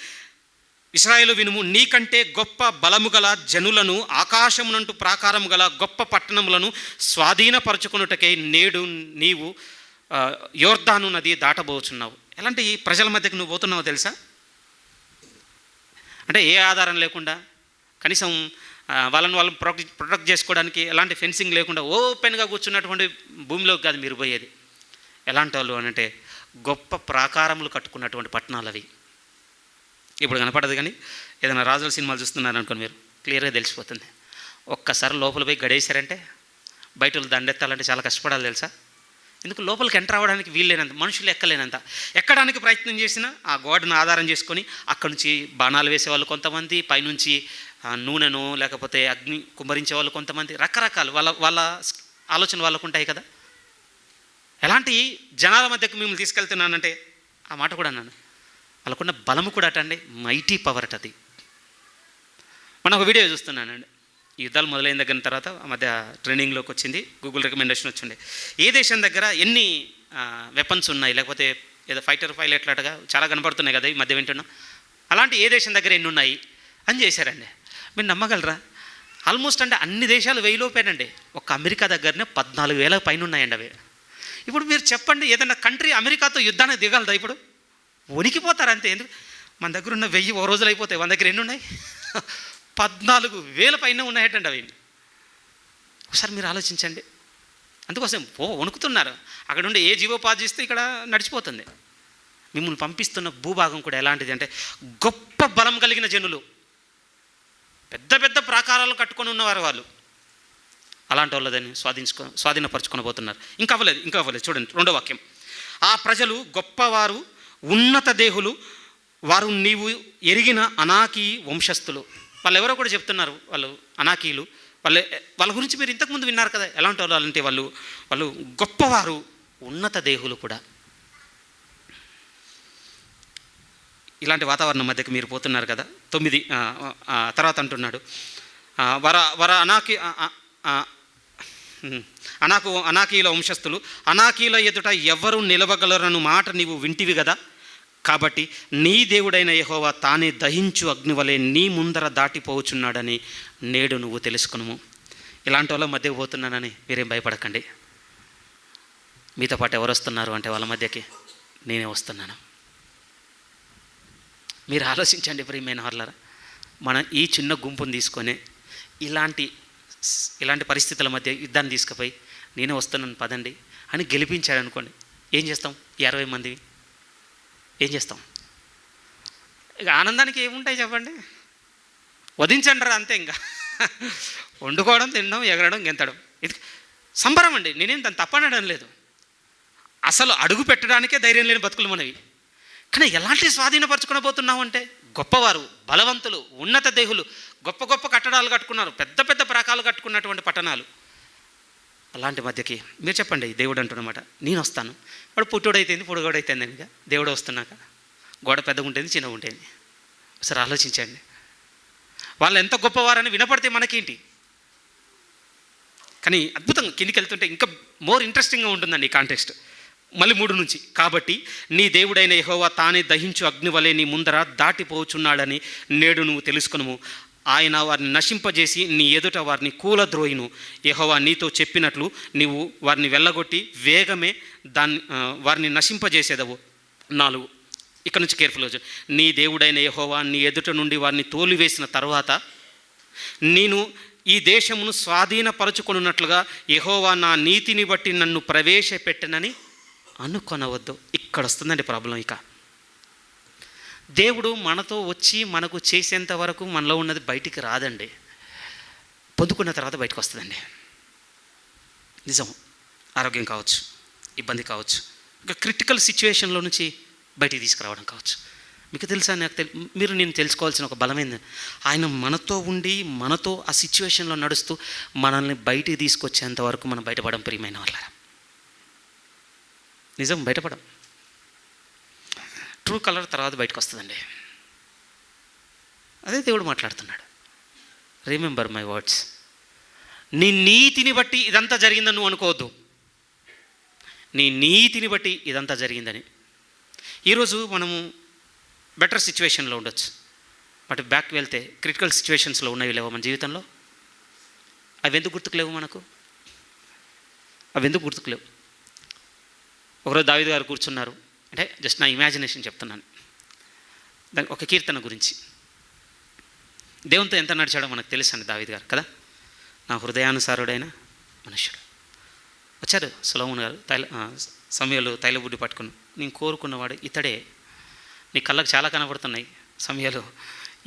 ఇశ్రాయేలు వినుము, నీకంటే గొప్ప బలము గల జనులను, ఆకాశమునంటూ ప్రాకారం గల గొప్ప పట్టణములను స్వాధీనపరచుకున్నటకై నేడు నీవు యోర్దాను నది దాటబోచున్నావు. ఎలాంటి ప్రజల మధ్యకు నువ్వు పోతున్నావో తెలుసా? అంటే ఏ ఆధారం లేకుండా, కనీసం వాళ్ళని వాళ్ళు ప్రొటెక్ట్ చేసుకోవడానికి ఎలాంటి ఫెన్సింగ్ లేకుండా ఓపెన్గా కూర్చున్నటువంటి భూమిలోకి కాదు మీరు పోయేది. ఎలాంటి వాళ్ళు అంటే గొప్ప ప్రాకారములు కట్టుకున్నటువంటి పట్టణాలు అవి. ఇప్పుడు కనపడదు, కానీ ఏదైనా రాజుల సినిమాలు చూస్తున్నారు అనుకోని మీరు క్లియర్గా తెలిసిపోతుంది. ఒక్కసారి లోపల పోయి గడేశారంటే బయట దండెత్తాలంటే చాలా కష్టపడాలి తెలుసా. ఎందుకు? లోపలికి ఎంటర్ అవ్వడానికి వీల్లేనంత, మనుషులు ఎక్కలేనంత. ఎక్కడానికి ప్రయత్నం చేసినా ఆ గోడను ఆధారం చేసుకొని అక్కడి నుంచి బాణాలు వేసేవాళ్ళు కొంతమంది, పైనుంచి నూనెను లేకపోతే అగ్ని కుమ్మరించే వాళ్ళు కొంతమంది, రకరకాలు వాళ్ళ ఆలోచన వాళ్ళకు ఉంటాయి కదా. ఎలాంటి జనాల మధ్యకు మిమ్మల్ని తీసుకెళ్తున్నానంటే ఆ మాట కూడా అన్నాను. వాళ్ళకున్న బలము కూడా అటండి, మైటీ పవర్ అట అది. మనం ఒక వీడియో చూస్తున్నానండి. ఈ యుద్ధాలు మొదలైన దగ్గర తర్వాత ఆ మధ్య ట్రైనింగ్లోకి వచ్చింది, గూగుల్ రికమెండేషన్ వచ్చిండే. ఏ దేశం దగ్గర ఎన్ని వెపన్స్ ఉన్నాయి, లేకపోతే ఏదో ఫైటర్ పైలట్లాగా చాలా కనపడుతున్నాయి కదా ఈ మధ్య వింటున్నాం. అలాంటి ఏ దేశం దగ్గర ఎన్ని ఉన్నాయి అని చేశారండి. మీరు నమ్మగలరా? ఆల్మోస్ట్ అంటే అన్ని దేశాలు 1000 లోపేనండి. ఒక అమెరికా దగ్గరనే 14,000 పైన ఉన్నాయండి అవి. ఇప్పుడు మీరు చెప్పండి, ఏదైనా కంట్రీ అమెరికాతో యుద్ధానికి దిగలదా? ఇప్పుడు వణికిపోతారు అంతే. ఎందుకు? మన దగ్గర ఉన్న 1000 ఓ రోజులు అయిపోతాయి. మన దగ్గర ఎన్ని ఉన్నాయి? 14,000 పైన ఉన్నాయటండి అవి. ఒకసారి మీరు ఆలోచించండి. అందుకోసం వణుకుతున్నారు. అక్కడ ఉండే ఏ జీవోపాధి ఇస్తే ఇక్కడ నడిచిపోతుంది. మిమ్మల్ని పంపిస్తున్న భూభాగం కూడా ఎలాంటిది అంటే గొప్ప బలం కలిగిన జనులు, పెద్ద పెద్ద ప్రాకారాలు కట్టుకొని ఉన్నవారు వాళ్ళు. అలాంటి వాళ్ళు దాన్ని స్వాధీనపరచుకొని పోతున్నారు. ఇంకా అవ్వలేదు. చూడండి 2వ వాక్యం. ఆ ప్రజలు గొప్పవారు, ఉన్నత దేహులు, వారు నీవు ఎరిగిన అనాకీ వంశస్థులు. వాళ్ళు ఎవరో కూడా చెప్తున్నారు, వాళ్ళు అనాకీలు. వాళ్ళ గురించి మీరు ఇంతకుముందు విన్నారు కదా. ఎలాంటి వాళ్ళు అంటే వాళ్ళు గొప్పవారు, ఉన్నత దేహులు కూడా. ఇలాంటి వాతావరణం మధ్యకి మీరు పోతున్నారు కదా. 9 తర్వాత అంటున్నాడు, అనాకీల వంశస్థులు, అనాకీల ఎదుట ఎవరు నిలవగలరను మాట నీవు వింటివి కదా. కాబట్టి నీ దేవుడైన యెహోవా తానే దహించు అగ్నివలే నీ ముందర దాటిపోవచ్చున్నాడని నేడు నువ్వు తెలుసుకును. ఇలాంటి వాళ్ళ మధ్యకు పోతున్నానని మీరేం భయపడకండి. మీతో పాటు ఎవరు వస్తున్నారు అంటే వాళ్ళ మధ్యకి నేనే వస్తున్నాను. మీరు ఆలోచించండి ప్రియమైన వాళ్ళారా. మనం ఈ చిన్న గుంపును తీసుకొని ఇలాంటి పరిస్థితుల మధ్య యుద్ధాన్ని తీసుకుపోయి నేనే వస్తున్నాను పదండి అని గెలిపించాడు అనుకోండి. ఏం చేస్తాం? 20 మంది ఏం చేస్తాం? ఇక ఆనందానికి ఏముంటాయి చెప్పండి? వధించండి అంతే. ఇంకా వండుకోవడం, తినడం, ఎగరడం, గెంతడం, ఇది సంబరం అండి. నేనేం దాన్ని తప్పనడం లేదు. అసలు అడుగు పెట్టడానికే ధైర్యం లేని బతుకులు మనవి. కానీ ఎలాంటి స్వాధీనపరచుకుని పోతున్నావు అంటే గొప్పవారు, బలవంతులు, ఉన్నత దేహులు, గొప్ప గొప్ప కట్టడాలు కట్టుకున్నారు, పెద్ద పెద్ద ప్రాకారాలు కట్టుకున్నటువంటి పట్టణాలు. అలాంటి మధ్యకి మీరు చెప్పండి, దేవుడు అంటున్నమాట నేను వస్తాను. వాడు పుట్టుడైతేంది, పొడుగోడైతేంది ఇంకా దేవుడు వస్తున్నాక గోడ పెద్దగా ఉంటుంది, చిన్నగా ఉంటుంది. ఒకసారి ఆలోచించండి. వాళ్ళు ఎంత గొప్పవారని వినపడితే మనకేంటి? కానీ అద్భుతంగా కిందికి వెళ్తుంటే ఇంకా మోర్ ఇంట్రెస్టింగ్గా ఉంటుందండి ఈ కాంటెక్స్ట్. మళ్ళీ 3 నుంచి, కాబట్టి నీ దేవుడైన యెహోవా తానే దహించు అగ్నివలే నీ ముందర దాటిపోచున్నాడని నేడు నువ్వు తెలుసుకును. ఆయన వారిని నశింపజేసి నీ ఎదుట వారిని కూలద్రోయిను. యెహోవా నీతో చెప్పినట్లు నీవు వారిని వెళ్ళగొట్టి వేగమే వారిని నశింపజేసేదవు. 4 ఇక్కడ నుంచి కేర్ఫుల్గా, నీ దేవుడైన యెహోవా నీ ఎదుట నుండి వారిని తోలివేసిన తర్వాత నేను ఈ దేశమును స్వాధీనపరచుకొనున్నట్లుగా యెహోవా నా నీతిని బట్టి నన్ను ప్రవేశపెట్టనని అనుకొనవద్దు. ఇక్కడ వస్తుందండి ప్రాబ్లం. ఇక దేవుడు మనతో వచ్చి మనకు చేసేంత వరకు మనలో ఉన్నది బయటికి రాదండి, పొందుకున్న తర్వాత బయటకు వస్తుందండి. నిజం, ఆరోగ్యం కావచ్చు, ఇబ్బంది కావచ్చు, ఇంకా క్రిటికల్ సిచ్యువేషన్లో నుంచి బయటికి తీసుకురావడం కావచ్చు. మీకు తెలుసా, మీరు నేను తెలుసుకోవాల్సిన ఒక బలమైంది, ఆయన మనతో ఉండి మనతో ఆ సిచ్యువేషన్లో నడుస్తూ మనల్ని బయటికి తీసుకొచ్చేంత వరకు మనం బయటపడడం ప్రియమైన వాళ్ళ. నిజం, బయటపడం. ట్రూ కలర్ తర్వాత బయటకు వస్తుందండి. అదే దేవుడు మాట్లాడుతున్నాడు. Remember my words. నీ నీతిని బట్టి ఇదంతా జరిగిందని నువ్వు అనుకోవద్దు. నీ నీతిని బట్టి ఇదంతా జరిగిందని. ఈరోజు మనము బెటర్ సిచ్యువేషన్లో ఉండొచ్చు, బట్ బ్యాక్ వెళ్తే క్రిటికల్ సిచ్యువేషన్స్లో ఉన్నవి లేవు మన జీవితంలో. అవి ఎందుకు గుర్తుకులేవు మనకు? అవి ఎందుకు గుర్తుకులేవు? ఒకరోజు దావీదు గారు కూర్చున్నారు, అంటే జస్ట్ నా ఇమాజినేషన్ చెప్తున్నాను. దాని ఒక కీర్తన గురించి. దేవునితో ఎంత నడిచాడో మనకు తెలుసు అండి దావీదు గారు కదా. నా హృదయానుసారుడైన మనుష్యుడు. వచ్చారు సొలొమోను గారు, సమూయేలు తైలబుడ్డి పట్టుకుని, నేను కోరుకున్నవాడు ఇతడే, నీ కళ్ళకు చాలా కనపడుతున్నాయి సమూయేలు,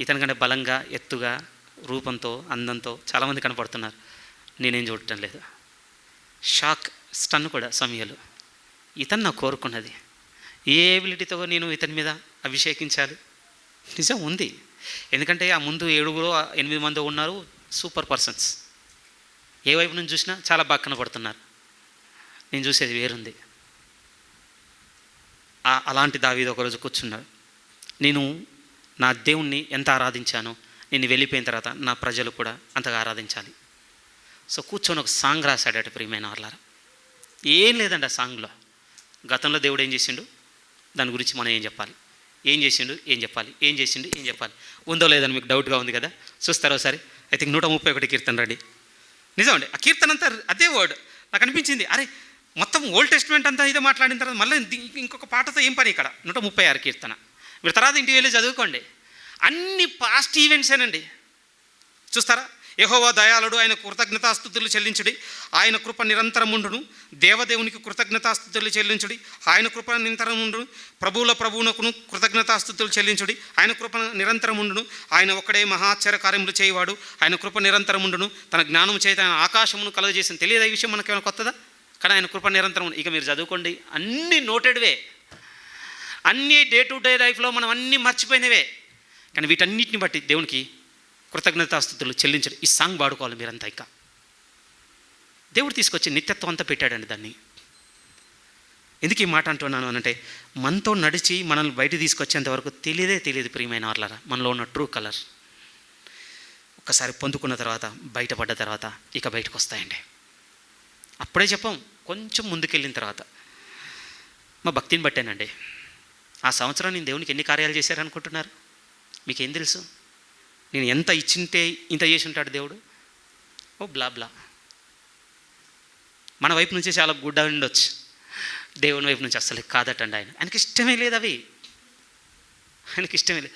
ఇతని కంటే బలంగా, ఎత్తుగా, రూపంతో, అందంతో చాలామంది కనపడుతున్నారు, నేనేం చూడటం లేదు. షాక్, స్టన్ కూడా సమూయేలు. ఇతను నాకు కోరుకున్నది, ఏ ఎబిలిటీతో నేను ఇతని మీద అభిషేకించాలి? నిజం ఉంది, ఎందుకంటే ఆ ముందు 7 మంది ఉన్నారు, సూపర్ పర్సన్స్. ఏ వైపు నుంచి చూసినా చాలా బాగా కనపడుతున్నారు, నేను చూసేది వేరుంది. అలాంటి దావీదు ఒకరోజు కూర్చున్నాడు, నేను నా దేవుణ్ణి ఎంత ఆరాధించానో నేను వెళ్ళిపోయిన తర్వాత నా ప్రజలు కూడా అంతగా ఆరాధించాలి. సో కూర్చొని ఒక సాంగ్ రాశాడట ప్రియమైన వాళ్ళారా. ఏం లేదండి ఆ సాంగ్లో. గతంలో దేవుడు ఏం చేసిండు దాని గురించి మనం ఏం చెప్పాలి, ఏం చేసిండు ఏం చెప్పాలి, ఏం చేసిండు ఏం చెప్పాలి. ఉందో లేదని మీకు డౌట్గా ఉంది కదా, చూస్తారా ఒకసారి. ఐ థింక్ 131 కీర్తన రండి. నిజం అండి, ఆ కీర్తన అంతా అదే వర్డ్. నాకు అనిపించింది, అరే మొత్తం ఓల్డ్ టెస్ట్మెంట్ అంతా ఇదే మాట్లాడిన తర్వాత మళ్ళీ ఇంకొక పాటతో ఏం పని ఇక్కడ. 136 కీర్తన మీరు తర్వాత ఇంటికి వెళ్ళి చదువుకోండి. అన్ని పాస్ట్ ఈవెంట్సేనండి. చూస్తారా, యెహోవా దయాళుడు, ఆయన కృతజ్ఞతాస్తుతులు చెల్లించుడి, ఆయన కృప నిరంతరముండును. దేవదేవునికి కృతజ్ఞతాస్తుతులు చెల్లించుడి, ఆయన కృప నిరంతరముండును. ప్రభువునకును కృతజ్ఞతాస్తుతులు చెల్లించుడి, ఆయన కృప నిరంతరముండును. ఆయన ఒక్కడే మహాశ్చర్య కార్యములు చేయవాడు, ఆయన కృప నిరంతరముండును. తన జ్ఞానము చేత ఆయన ఆకాశమును కలుగజేసిన. తెలియదు ఈ విషయం మనకేమైనా కొత్తదా? కానీ ఆయన కృప నిరంతరం. ఇక మీరు చదువుకోండి, అన్నీ నోటెడ్వే, అన్నీ డే టు డే లైఫ్లో మనం అన్నీ మర్చిపోయినవే. కానీ వీటన్నిటిని బట్టి దేవునికి కృతజ్ఞతాస్తుతులు చెల్లించడం. ఈ సాంగ్ పాడుకోవాలి మీరంతా. ఇక దేవుడు తీసుకొచ్చి నిత్యత్వం అంతా పెట్టాడండి దాన్ని. ఎందుకు ఈ మాట అంటున్నాను అంటే, మనతో నడిచి మనల్ని బయట తీసుకొచ్చేంత వరకు తెలియదు ప్రియమైన వాళ్ళరా మనలో ఉన్న ట్రూ కలర్. ఒక్కసారి పొందుకున్న తర్వాత, బయటపడ్డ తర్వాత ఇక బయటకు వస్తాయండి. అప్పుడే చెప్పాం, కొంచెం ముందుకెళ్ళిన తర్వాత. మా భక్తిని బట్టానండి. ఆ సంవత్సరం నేను దేవునికి ఎన్ని కార్యాలు చేశారనుకుంటున్నారు? మీకేం తెలుసు? నేను ఎంత ఇచ్చింటే ఇంత చేసి ఉంటాడు దేవుడు. ఓ బ్లా బ్లా. మన వైపు నుంచి చాలా గుడ్డ ఉండొచ్చు, దేవుని వైపు నుంచి అస్సలు కాదటండి. ఆయనకి ఇష్టమే లేదు అవి, ఆయనకి ఇష్టమే లేదు.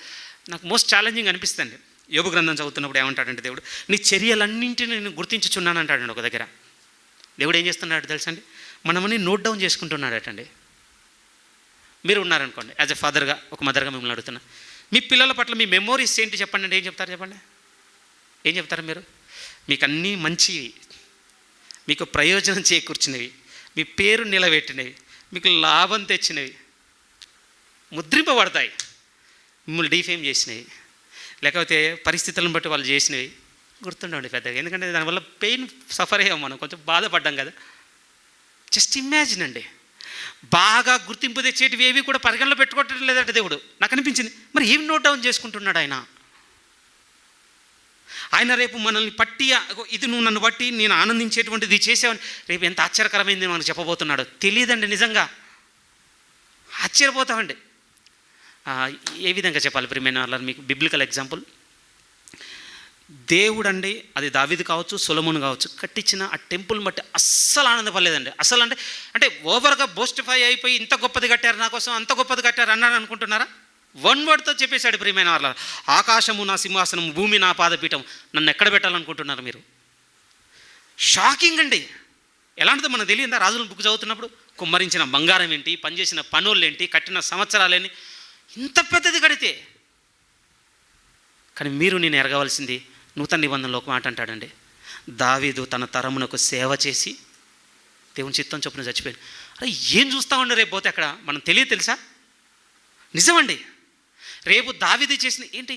నాకు మోస్ట్ ఛాలెంజింగ్ అనిపిస్తుంది. యోబు గ్రంథం చదువుతున్నప్పుడు ఏమంటాడంటే, దేవుడు నీ చర్యలన్నింటినీ నేను గుర్తించుచున్నాను అంటాడండి ఒక దగ్గర. దేవుడు ఏం చేస్తున్నాడు తెలుసండి, మనమని నోట్ డౌన్ చేసుకుంటున్నాడటండి. మీరు ఉన్నారనుకోండి, యాజ్ ఎ ఫాదర్గా, ఒక మదర్గా మిమ్మల్ని అడుగుతున్నా, మీ పిల్లల పట్ల మీ మెమోరీస్ ఏంటి చెప్పండి అంటే ఏం చెప్తారు? చెప్పండి, ఏం చెప్తారు మీరు? మీకు అన్నీ మంచివి, మీకు ప్రయోజనం చేకూర్చినవి, మీ పేరు నిలబెట్టినవి, మీకు లాభం తెచ్చినవి, ముద్రింపబడతాయి. మిమ్మల్ని డీఫేమ్ చేసినవి, లేకపోతే పరిస్థితులను బట్టి వాళ్ళు చేసినవి గుర్తుండండి పెద్దగా. ఎందుకంటే దానివల్ల పెయిన్ సఫర్ అయ్యాం మనం, కొంచెం బాధపడ్డాం కదా. జస్ట్ ఇమాజిన్ అండి, బాగా గుర్తింపు తెచ్చేటివి ఏవి కూడా పరిగణలో పెట్టుకోవటం లేదంటే దేవుడు. నాకు అనిపించింది, మరి ఏం నోట్ డౌన్ చేసుకుంటున్నాడు ఆయన? ఆయన రేపు మనల్ని పట్టి, ఇది నువ్వు నన్ను బట్టి నేను ఆనందించేటువంటిది చేసావని రేపు ఎంత ఆశ్చర్యకరమైంది మనకు చెప్పబోతున్నాడు తెలియదండి నిజంగా. ఆశ్చర్యపోతామండి. ఏ విధంగా చెప్పాలి ప్రియమైన వాళ్ళని? మీకు బిబ్లికల్ ఎగ్జాంపుల్, దేవుడండి, అది దావీదు కావచ్చు, సొలొమోను కావచ్చు, కట్టించిన ఆ టెంపుల్ బట్టి అస్సలు ఆనందపడలేదండి. అసలు అంటే ఓవర్గా బోస్టిఫై అయిపోయి ఇంత గొప్పది కట్టారు, నా కోసం అంత గొప్పది కట్టారు అన్నాడు అనుకుంటున్నారా? వన్ వర్డ్తో చెప్పేశాడు ప్రియమైన వాళ్ళ, ఆకాశము నా సింహాసనం, భూమి నా పాదపీఠం, నన్ను ఎక్కడ పెట్టాలనుకుంటున్నారు మీరు? షాకింగ్ అండి. ఎలాంటిదో మనకు తెలియదా? రాజుల బుక్ చదువుతున్నప్పుడు కుమ్మరించిన బంగారం ఏంటి, పనిచేసిన పనులు ఏంటి, కట్టిన సంవత్సరాలేని, ఇంత పెద్దది కడితే. కానీ మీరు నేను ఎరగవలసింది, నూతన నిబంధనలో ఒక మాట అంటాడండి, దావీదు తన తరమునకు సేవ చేసి దేవుని చిత్తం చొప్పున చచ్చిపోయాడు. అరే ఏం చూస్తామండి రేపు పోతే అక్కడ? మనం తెలుసా? నిజమండి. రేపు దావీదు చేసిన ఏంటి,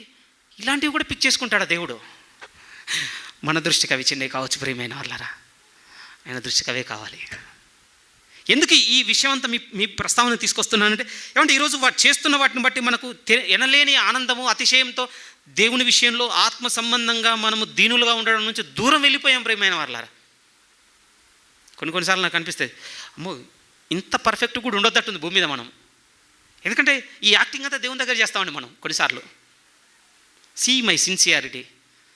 ఇలాంటివి కూడా పిక్ చేసుకుంటాడా దేవుడు? మన దృష్టికి అవి చిన్నవి కావచ్చు ప్రియమైన వాళ్ళరా, ఆయన దృష్టికి అవే కావాలి. ఎందుకు ఈ విషయం అంతా మీ ప్రస్తావన తీసుకొస్తున్నానంటే, ఏమంటే ఈరోజు చేస్తున్న వాటిని బట్టి మనకు ఎనలేని ఆనందము, అతిశయంతో దేవుని విషయంలో ఆత్మ సంబంధంగా మనము దీనులుగా ఉండడం నుంచి దూరం వెళ్ళిపోయాం ప్రియమైన వాళ్ళారా. కొన్నిసార్లు నాకు అనిపిస్తుంది, అమ్మో ఇంత పర్ఫెక్ట్ కూడా ఉండొద్దట్టుంది భూమి మీద మనం. ఎందుకంటే ఈ యాక్టింగ్ అంతా దేవుని దగ్గర చేస్తామండి మనం కొన్నిసార్లు. See my sincerity,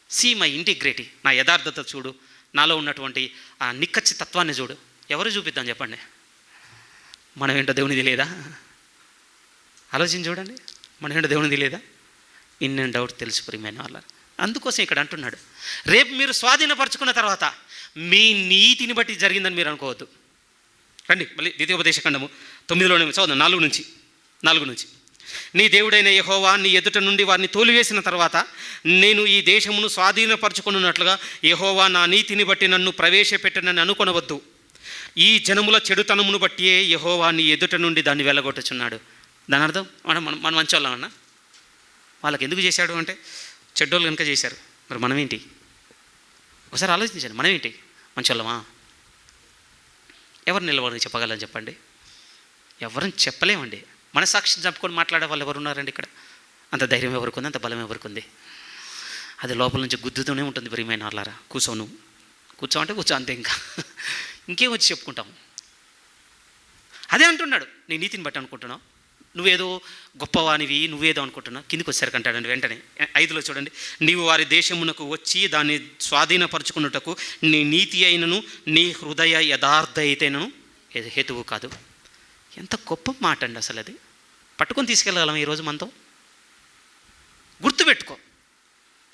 see my integrity, నా యథార్థత చూడు, నాలో ఉన్నటువంటి ఆ నిక్కచ్చితత్వాన్ని చూడు. ఎవరు చూపిద్దాం చెప్పండి? మనం ఏంటో దేవునికి తెలియదా? ఆలోచించి చూడండి, మనం ఏంటో దేవునికి తెలియదా? ఇన్ అండ్ అవుట్ తెలుసు ప్రియమైన వాళ్ళ. అందుకోసం ఇక్కడ అంటున్నాడు, రేపు మీరు స్వాధీనపరచుకున్న తర్వాత మీ నీతిని బట్టి జరిగిందని మీరు అనుకోవద్దు. రండి మళ్ళీ ద్వితీయోపదేశ ఖండము 9లోనే చదువు, 4 నుంచి. నీ దేవుడైన యెహోవా నీ ఎదుట నుండి వారిని తోలివేసిన తర్వాత నేను ఈ దేశమును స్వాధీనపరచుకున్నట్లుగా యెహోవా నా నీతిని బట్టి నన్ను ప్రవేశపెట్టనని అనుకొనవద్దు. ఈ జనముల చెడుతనమును బట్టియే యెహోవా నీ ఎదుట నుండి దాన్ని వెళ్ళగొట్టుచున్నాడు. దాని అర్థం మనం మంచోళ్ళమన్నా? వాళ్ళకి ఎందుకు చేశాడు అంటే చెడ్డోళ్ళు కనుక చేశారు. మరి మనమేంటి? ఒకసారి ఆలోచించండి, మనమేంటి? మంచోళ్ళమా? ఎవరు నిలబడి చెప్పగలని చెప్పండి? ఎవరిని చెప్పలేమండి. మనసాక్షిని చంపుకొని మాట్లాడే వాళ్ళు ఎవరు ఉన్నారండి ఇక్కడ? అంత ధైర్యం ఎవరికి ఉంది, అంత బలం ఎవరికి ఉంది? అది లోపల నుంచి గుద్దుతూనే ఉంటుంది ప్రియమైన వాళ్ళారా. కూర్చోమంటే కూర్చో అంతే, ఇంకేం వచ్చి చెప్పుకుంటాము. అదే అంటున్నాడు, నీ నీతిని బట్టి అనుకుంటున్నావు, నువ్వేదో గొప్పవానివి, నువ్వేదో అనుకుంటున్నావు. కిందికి వచ్చేసరికి అంటాడండి వెంటనే 5లో చూడండి, నీవు వారి దేశమునకు వచ్చి దాన్ని స్వాధీనపరచుకున్నటకు నీ నీతి అయినను నీ హృదయ యథార్థ అయితేనను హేతువు కాదు. ఎంత గొప్ప మాట అండి అసలు. అది పట్టుకొని తీసుకెళ్ళగలం ఈరోజు మనతో. గుర్తుపెట్టుకో,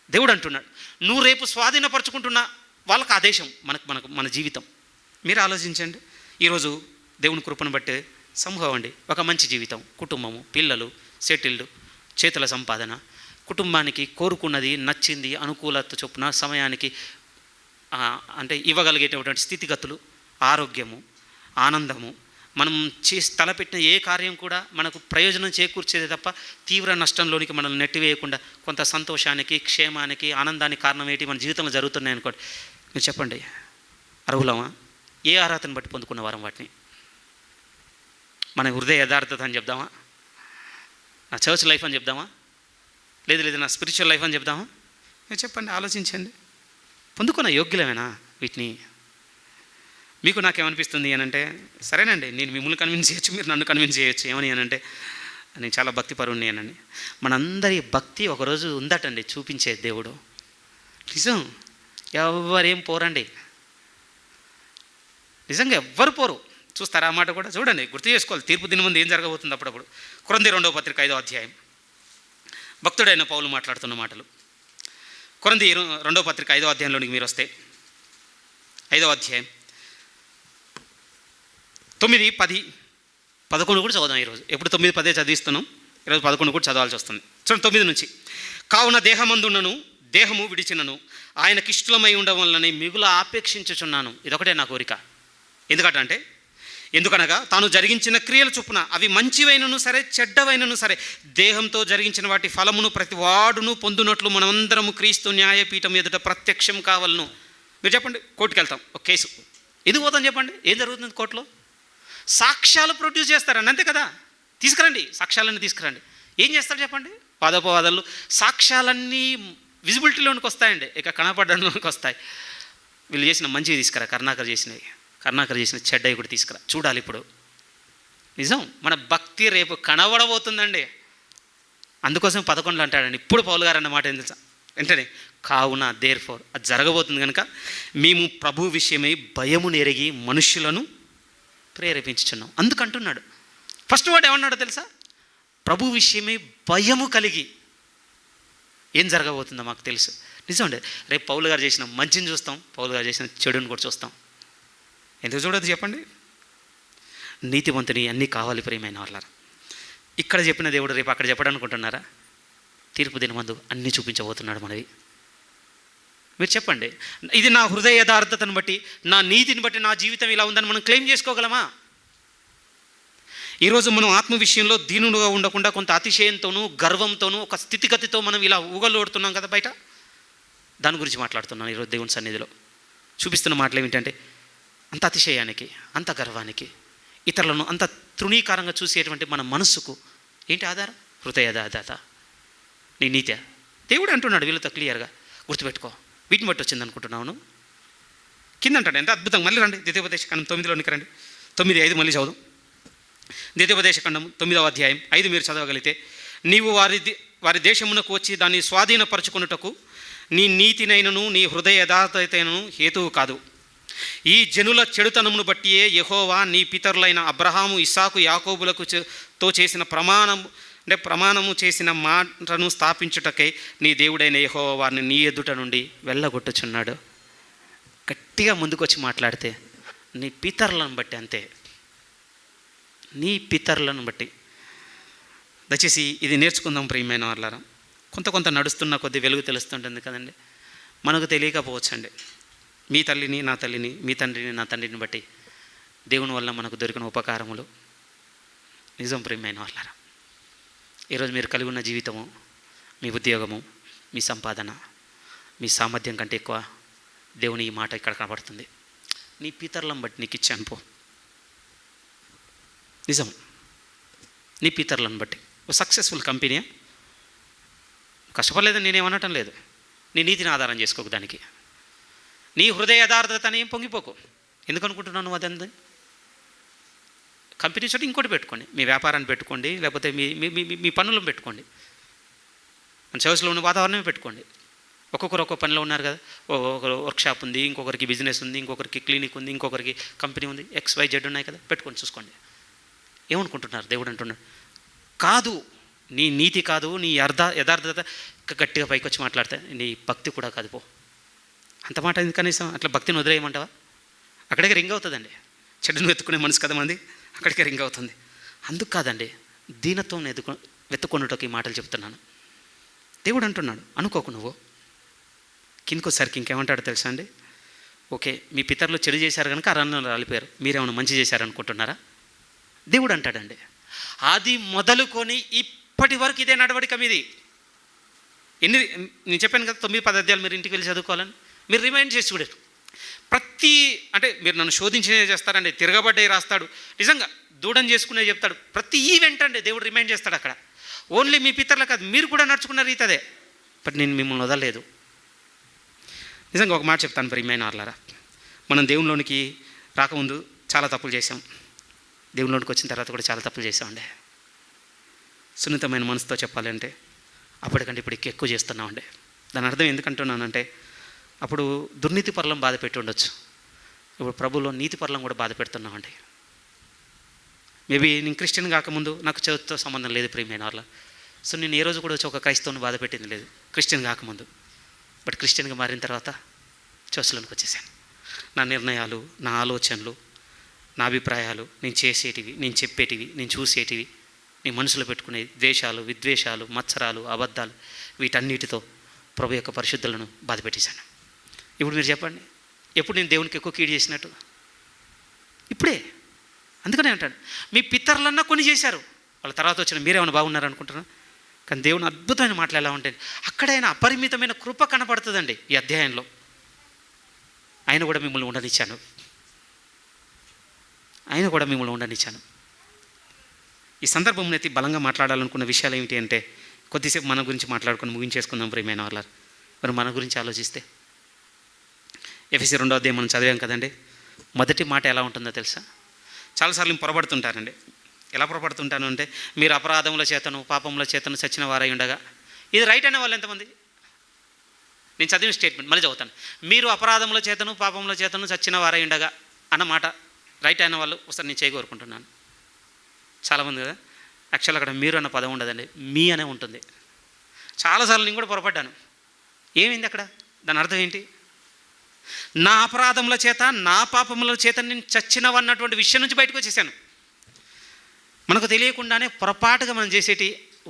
దేవుడు అంటున్నాడు, నువ్వు రేపు స్వాధీనపరచుకుంటున్న వాళ్ళకి ఆదేశం మన జీవితం. మీరు ఆలోచించండి, ఈరోజు దేవుని కృపను బట్టే సమూహం అండి, ఒక మంచి జీవితం, కుటుంబము, పిల్లలు, సెటిల్డ్, చేతుల సంపాదన, కుటుంబానికి కోరుకున్నది, నచ్చింది, అనుకూలత చొప్పున సమయానికి అంటే ఇవ్వగలిగేటటువంటి స్థితిగతులు, ఆరోగ్యము, ఆనందము, మనం తలపెట్టిన ఏ కార్యం కూడా మనకు ప్రయోజనం చేకూర్చేది తప్ప తీవ్ర నష్టంలోనికి మనల్ని నెట్టివేయకుండా కొంత సంతోషానికి, క్షేమానికి, ఆనందానికి కారణం ఏంటి మన జీవితంలో జరుగుతున్నాయి అనుకోండి. మీరు చెప్పండి, అర్హులమా? ఏ అర్హతను బట్టి పొందుకున్న వారం వాటిని? మన హృదయ యథార్థత అని చెప్దామా? నా చర్చ్ లైఫ్ అని చెప్దామా? లేదు నా స్పిరిచువల్ లైఫ్ అని చెప్దామా? మీరు చెప్పండి, ఆలోచించండి. పొందుకున్న యోగ్యులమేనా వీటిని? మీకు నాకేమనిపిస్తుంది అని అంటే, సరేనండి నేను మిమ్మల్ని కన్విన్స్ చేయొచ్చు, మీరు నన్ను కన్విన్స్ చేయొచ్చు. ఏమని అనంటే, నేను చాలా భక్తిపరుణ్ణి అని. మనందరి భక్తి ఒకరోజు ఉందటండి చూపించే దేవుడు. నిజం, ఎవరేం పోరండి, నిజంగా ఎవ్వరు పోరు. చూస్తారా ఆ మాట కూడా? చూడండి, గుర్తు చేసుకోవాలి, తీర్పు దిన ముందు ఏం జరగబోతుంది అప్పుడప్పుడు. కొరింథీ 2వ పత్రిక 5వ అధ్యాయం, భక్తుడైన పౌలు మాట్లాడుతున్న మాటలు. కొరింథీ 2వ పత్రిక 5వ అధ్యాయంలోనికి మీరు వస్తే, 5వ అధ్యాయం 9, 10, 11 కూడా చదువుదాం ఈరోజు. ఎప్పుడు 9, 10 చదివిస్తున్నాం, ఈరోజు 11 కూడా చదవాల్సి వస్తుంది. చూడండి 9 నుంచి, కావున దేహమందున్నను దేహము విడిచినను ఆయనకిష్టమై ఉండడం వలన మిగుల ఆపేక్షించుచున్నాను. ఇదొకటే నా కోరిక. ఎందుకనగా తాను జరిగించిన క్రియల చొప్పున అవి మంచివైనను సరే చెడ్డవైనను సరే దేహంతో జరిగించిన వాటి ఫలమును ప్రతి వాడును పొందునట్లు మనమందరము క్రీస్తు న్యాయపీఠం ఎదుట ప్రత్యక్షం కావాలను. మీరు చెప్పండి, కోర్టుకు వెళ్తాం, ఒక కేసు, ఎందుకు పోతాం చెప్పండి? ఏం జరుగుతుంది కోర్టులో? సాక్ష్యాలు ప్రొడ్యూస్ చేస్తారండి, అంతే కదా. తీసుకురండి, సాక్ష్యాలన్నీ తీసుకురండి. ఏం చేస్తారు చెప్పండి? వాదోపవాదాలు, సాక్ష్యాలన్నీ విజిబిలిటీలోనికి వస్తాయండి, ఇక కనపడడంలోనికి వస్తాయి. వీళ్ళు చేసిన మంచివి తీసుకురా, కరుణాకర్ చేసిన చెడ్డవి కూడా తీసుకురా, చూడాలి ఇప్పుడు. నిజం, మన భక్తి రేపు కనబడబోతుందండి. అందుకోసం 11 అంటాడండి. ఇప్పుడు పౌలు గారు అన్న మాట ఏం తెలుసా? వెంటనే కావున దేర్ఫోర్, అది జరగబోతుంది కనుక మేము ప్రభు విషయమై భయము నెరిగి మనుష్యులను ప్రేరేపించుచున్నాం. అందుకంటున్నాడు. ఫస్ట్ వాడు ఏమన్నాడో తెలుసా? ప్రభు విషయమై భయము కలిగి. ఏం జరగబోతుందో మాకు తెలుసు. నిజం అండి, రేపు పౌలు గారు చేసిన మంచిని చూస్తాం, పౌలు గారు చేసిన చెడుని కూడా చూస్తాం. ఎందుకు చూడదు చెప్పండి? నీతివంతుని అన్నీ కావాలి ప్రియమైన వాళ్ళారా. ఇక్కడ చెప్పిన దేవుడు రేపు అక్కడ చెప్పడనుకుంటున్నారా? తీర్పు దినమందు అన్నీ చూపించబోతున్నాడు మనవి. మీరు చెప్పండి, ఇది నా హృదయ యథార్థతను బట్టి, నా నీతిని బట్టి నా జీవితం ఇలా ఉందని మనం క్లెయిమ్ చేసుకోగలమా? ఈరోజు మనం ఆత్మ విషయంలో దీనుడుగా ఉండకుండా కొంత అతిశయంతోనూ గర్వంతోనూ ఒక స్థితిగతితో మనం ఇలా ఊగలోడుతున్నాం కదా బయట. దాని గురించి మాట్లాడుతున్నాను ఈరోజు దేవుని సన్నిధిలో. చూపిస్తున్న మాటలు ఏమిటంటే, అంత అతిశయానికి, అంత గర్వానికి, ఇతరులను అంత తృణీకారంగా చూసేటువంటి మన మనస్సుకు ఏంటి ఆధారం? హృదయ యథార్థత, నీ నీతి. దేవుడు అంటున్నాడు వీళ్ళతో క్లియర్గా, గుర్తుపెట్టుకో. వీటిని బట్టి వచ్చింది అనుకుంటున్నాను. కింద అంటాడు ఎంత అద్భుతంగా. మళ్ళీ రండి ద్వితీయోపదేశకాండం 9లోనికి రండి. 9:5 మళ్ళీ చదువు. ద్వితీయోపదేశకాండం 9వ అధ్యాయం 5 మీరు చదవగలిగితే, నీవు వారి దేశమునకు వచ్చి దాన్ని స్వాధీనపరచుకొనుటకు నీ నీతినైనను నీ హృదయ యథార్థతైనను హేతువు కాదు. ఈ జనుల చెడుతనమును బట్టియే యెహోవా నీ పితరులైన అబ్రహాము, ఇస్సాకు, యాకోబులకు తో చేసిన ప్రమాణము చేసిన మాటను స్థాపించుటకై నీ దేవుడైన యెహోవా వారిని నీ ఎదుట నుండి వెళ్ళగొట్టుచున్నాడు. గట్టిగా ముందుకొచ్చి మాట్లాడితే, నీ పితరులను బట్టి, అంతే, నీ పితరులను బట్టి. దయచేసి ఇది నేర్చుకుందాం ప్రియమైన వాళ్ళారా. కొంత నడుస్తున్న కొద్ది వెలుగు తెలుస్తుంటుంది కదండి. మనకు తెలియకపోవచ్చండి. మీ తల్లిని నా తల్లిని, మీ తండ్రిని నా తండ్రిని బట్టి దేవుని వల్ల మనకు దొరికిన ఉపకారములు నిజం ప్రియమైన వాళ్ళారా. ఈరోజు మీరు కలిగి ఉన్న జీవితము, మీ ఉద్యోగము, మీ సంపాదన, మీ సామర్థ్యం కంటే ఎక్కువ దేవుని ఈ మాట ఇక్కడ కనబడుతుంది. నీ పితరులను బట్టి నీకు ఇచ్చాను పో. నిజం, నీ పితరులను బట్టి. ఓ సక్సెస్ఫుల్ కంపెనీ, కష్టపడలేదని నేనేమనటం లేదు. నీ నీతిని ఆధారం చేసుకోకు దానికి. నీ హృదయ యథార్థతని ఏం పొంగిపోకు. ఎందుకు అనుకుంటున్నాను నువ్వు అదంతా? కంపెనీ చోట ఇంకోటి పెట్టుకోండి, మీ వ్యాపారాన్ని పెట్టుకోండి, లేకపోతే మీ మీ పనులను పెట్టుకోండి, మన సర్వీస్లో ఉన్న వాతావరణమే పెట్టుకోండి. ఒక్కొక్కరు ఒక్కొక్క పనిలో ఉన్నారు కదా. ఒకరు వర్క్షాప్ ఉంది, ఇంకొకరికి బిజినెస్ ఉంది, ఇంకొకరికి క్లినిక్ ఉంది, ఇంకొకరికి కంపెనీ ఉంది, XYZ ఉన్నాయి కదా. పెట్టుకొని చూసుకోండి. ఏమనుకుంటున్నారు? దేవుడు అంటున్నాడు, కాదు, నీ నీతి కాదు, నీ యథార్థత గట్టిగా పైకి వచ్చి మాట్లాడితే నీ భక్తి కూడా కాదు పో. అంత మాట ఎందుకు? కనీసం అట్లా భక్తిని వదిలేయమంటావా? అక్కడికే రింగ్ అవుతుందండి. చెడును వెతుక్కునే మనసు కదా మంది, అక్కడికే రింగ్ అవుతుంది. అందుకు కాదండి, దీనత్వం వెతుక్కున్నట్టుకు ఈ మాటలు చెప్తున్నాను. దేవుడు అంటున్నాడు, అనుకోకు నువ్వు. కిందకోసరికి ఇంకేమంటాడో తెలుసా అండి? ఓకే, మీ పితరులు చెడు చేశారు కనుక అరణ్యంలో రాలిపోయారు, మీరేమైనా మంచి చేశారనుకుంటున్నారా? దేవుడు అంటాడండి, అది మొదలుకొని ఇప్పటి వరకు ఇదే నడవడిక మీది. నేను చెప్పాను కదా 9-10 అధ్యాయాలు మీరు ఇంటికి వెళ్ళి చదువుకోవాలని. మీరు రిమైండ్ చేసి చూడరు. అంటే మీరు నన్ను శోధించినే చేస్తారండి, తిరగబడ్డే రాస్తాడు, నిజంగా దూడం చేసుకునే చెప్తాడు. ప్రతి ఈవెంట్ అండి దేవుడు రిమైండ్ చేస్తాడు అక్కడ. ఓన్లీ మీ పితరులు కాదు, మీరు కూడా నడుచుకున్న రీతి అదే. బట్ నేను మిమ్మల్ని వదలలేదు. నిజంగా ఒక మాట చెప్తాను ప్రియమైన వాళ్ళారా. మనం దేవునిలోనికి రాకముందు చాలా తప్పులు చేసాం, దేవునిలోనికి వచ్చిన తర్వాత కూడా చాలా తప్పులు చేసామండి. సున్నితమైన మనసుతో చెప్పాలంటే అప్పటికంటే ఇప్పుడు ఎక్కువ చేస్తున్నామండి. దాని అర్థం ఎందుకంటున్నానంటే, అప్పుడు దుర్నీతి పరులను బాధ పెట్టి ఉండొచ్చు, ఇప్పుడు ప్రభులో నీతి పరులను కూడా బాధ పెడుతున్నామండి. మేబీ నేను క్రిస్టియన్ కాకముందు నాకు చదువుతో సంబంధం లేదు ప్రియమైన వాళ్ళ. సో నేను ఏ రోజు కూడా వచ్చి ఒక క్రైస్తవుని బాధ పెట్టింది లేదు క్రిస్టియన్ కాకముందు. బట్ క్రిస్టియన్గా మారిన తర్వాత చర్చ్లోనికి వచ్చేసాను. నా నిర్ణయాలు, నా ఆలోచనలు, నా అభిప్రాయాలు, నేను చేసేటివి, నేను చెప్పేటివి, నేను చూసేటివి, నీ మనసులో పెట్టుకునే ద్వేషాలు, విద్వేషాలు, మత్సరాలు, అబద్ధాలు, వీటన్నిటితో ప్రభు యొక్క పరిశుద్ధులను బాధ పెట్టేశాను. ఇప్పుడు మీరు చెప్పండి, ఎప్పుడు నేను దేవునికి ఎక్కువ కీడు చేసినట్టు? ఇప్పుడే. అందుకనే అంటాడు, మీ పితరులన్నా కొన్ని చేశారు, వాళ్ళ తర్వాత వచ్చిన మీరేమైనా బాగున్నారు అనుకుంటున్నా. కానీ దేవుని అద్భుతమైన మాటలు ఎలా ఉంటాయి, అక్కడైనా అపరిమితమైన కృప కనపడుతుందండి ఈ అధ్యాయంలో. ఆయన కూడా మిమ్మల్ని ఉండనిచ్చాను, ఆయన కూడా మిమ్మల్ని ఉండనిచ్చాను. ఈ సందర్భంలో అయితే బలంగా మాట్లాడాలనుకున్న విషయాలు ఏమిటి అంటే, కొద్దిసేపు మన గురించి మాట్లాడుకొని ముగించేసుకుందాం ప్రియమైన వాళ్ళ. మరి మన గురించి ఆలోచిస్తే ఎఫెసీ 2వ అధ్యాయం మనం చదివాం కదండి. మొదటి మాట ఎలా ఉంటుందో తెలుసా? చాలాసార్లు పొరబడుతుంటారండి. ఎలా పొరపడుతుంటాను అంటే, మీరు అపరాధముల చేతను పాపముల చేతను చచ్చిన వారై ఉండగా, ఇది రైట్ అనే వాళ్ళు ఎంతమంది? నేను చదివిన స్టేట్మెంట్ మళ్ళీ చదువుతాను. మీరు అపరాధముల చేతను పాపముల చేతను చచ్చిన వారై ఉండగా అన్నమాట రైట్ అయిన వాళ్ళు ఒకసారి నేను చేయగోరుకుంటున్నాను. చాలామంది కదా, యాక్చువల్ అక్కడ మీరు అన్న పదం ఉండదండి, మీ అనే ఉంటుంది. చాలాసార్లు నేను కూడా పొరపడ్డాను. ఏమైంది అక్కడ? దాని అర్థం ఏంటి? నా అపరాధముల చేత నా పాపముల చేత నేను చచ్చినవన్నటువంటి విషయం నుంచి బయటకు వచ్చేసాను. మనకు తెలియకుండానే పొరపాటుగా మనం చేసేటి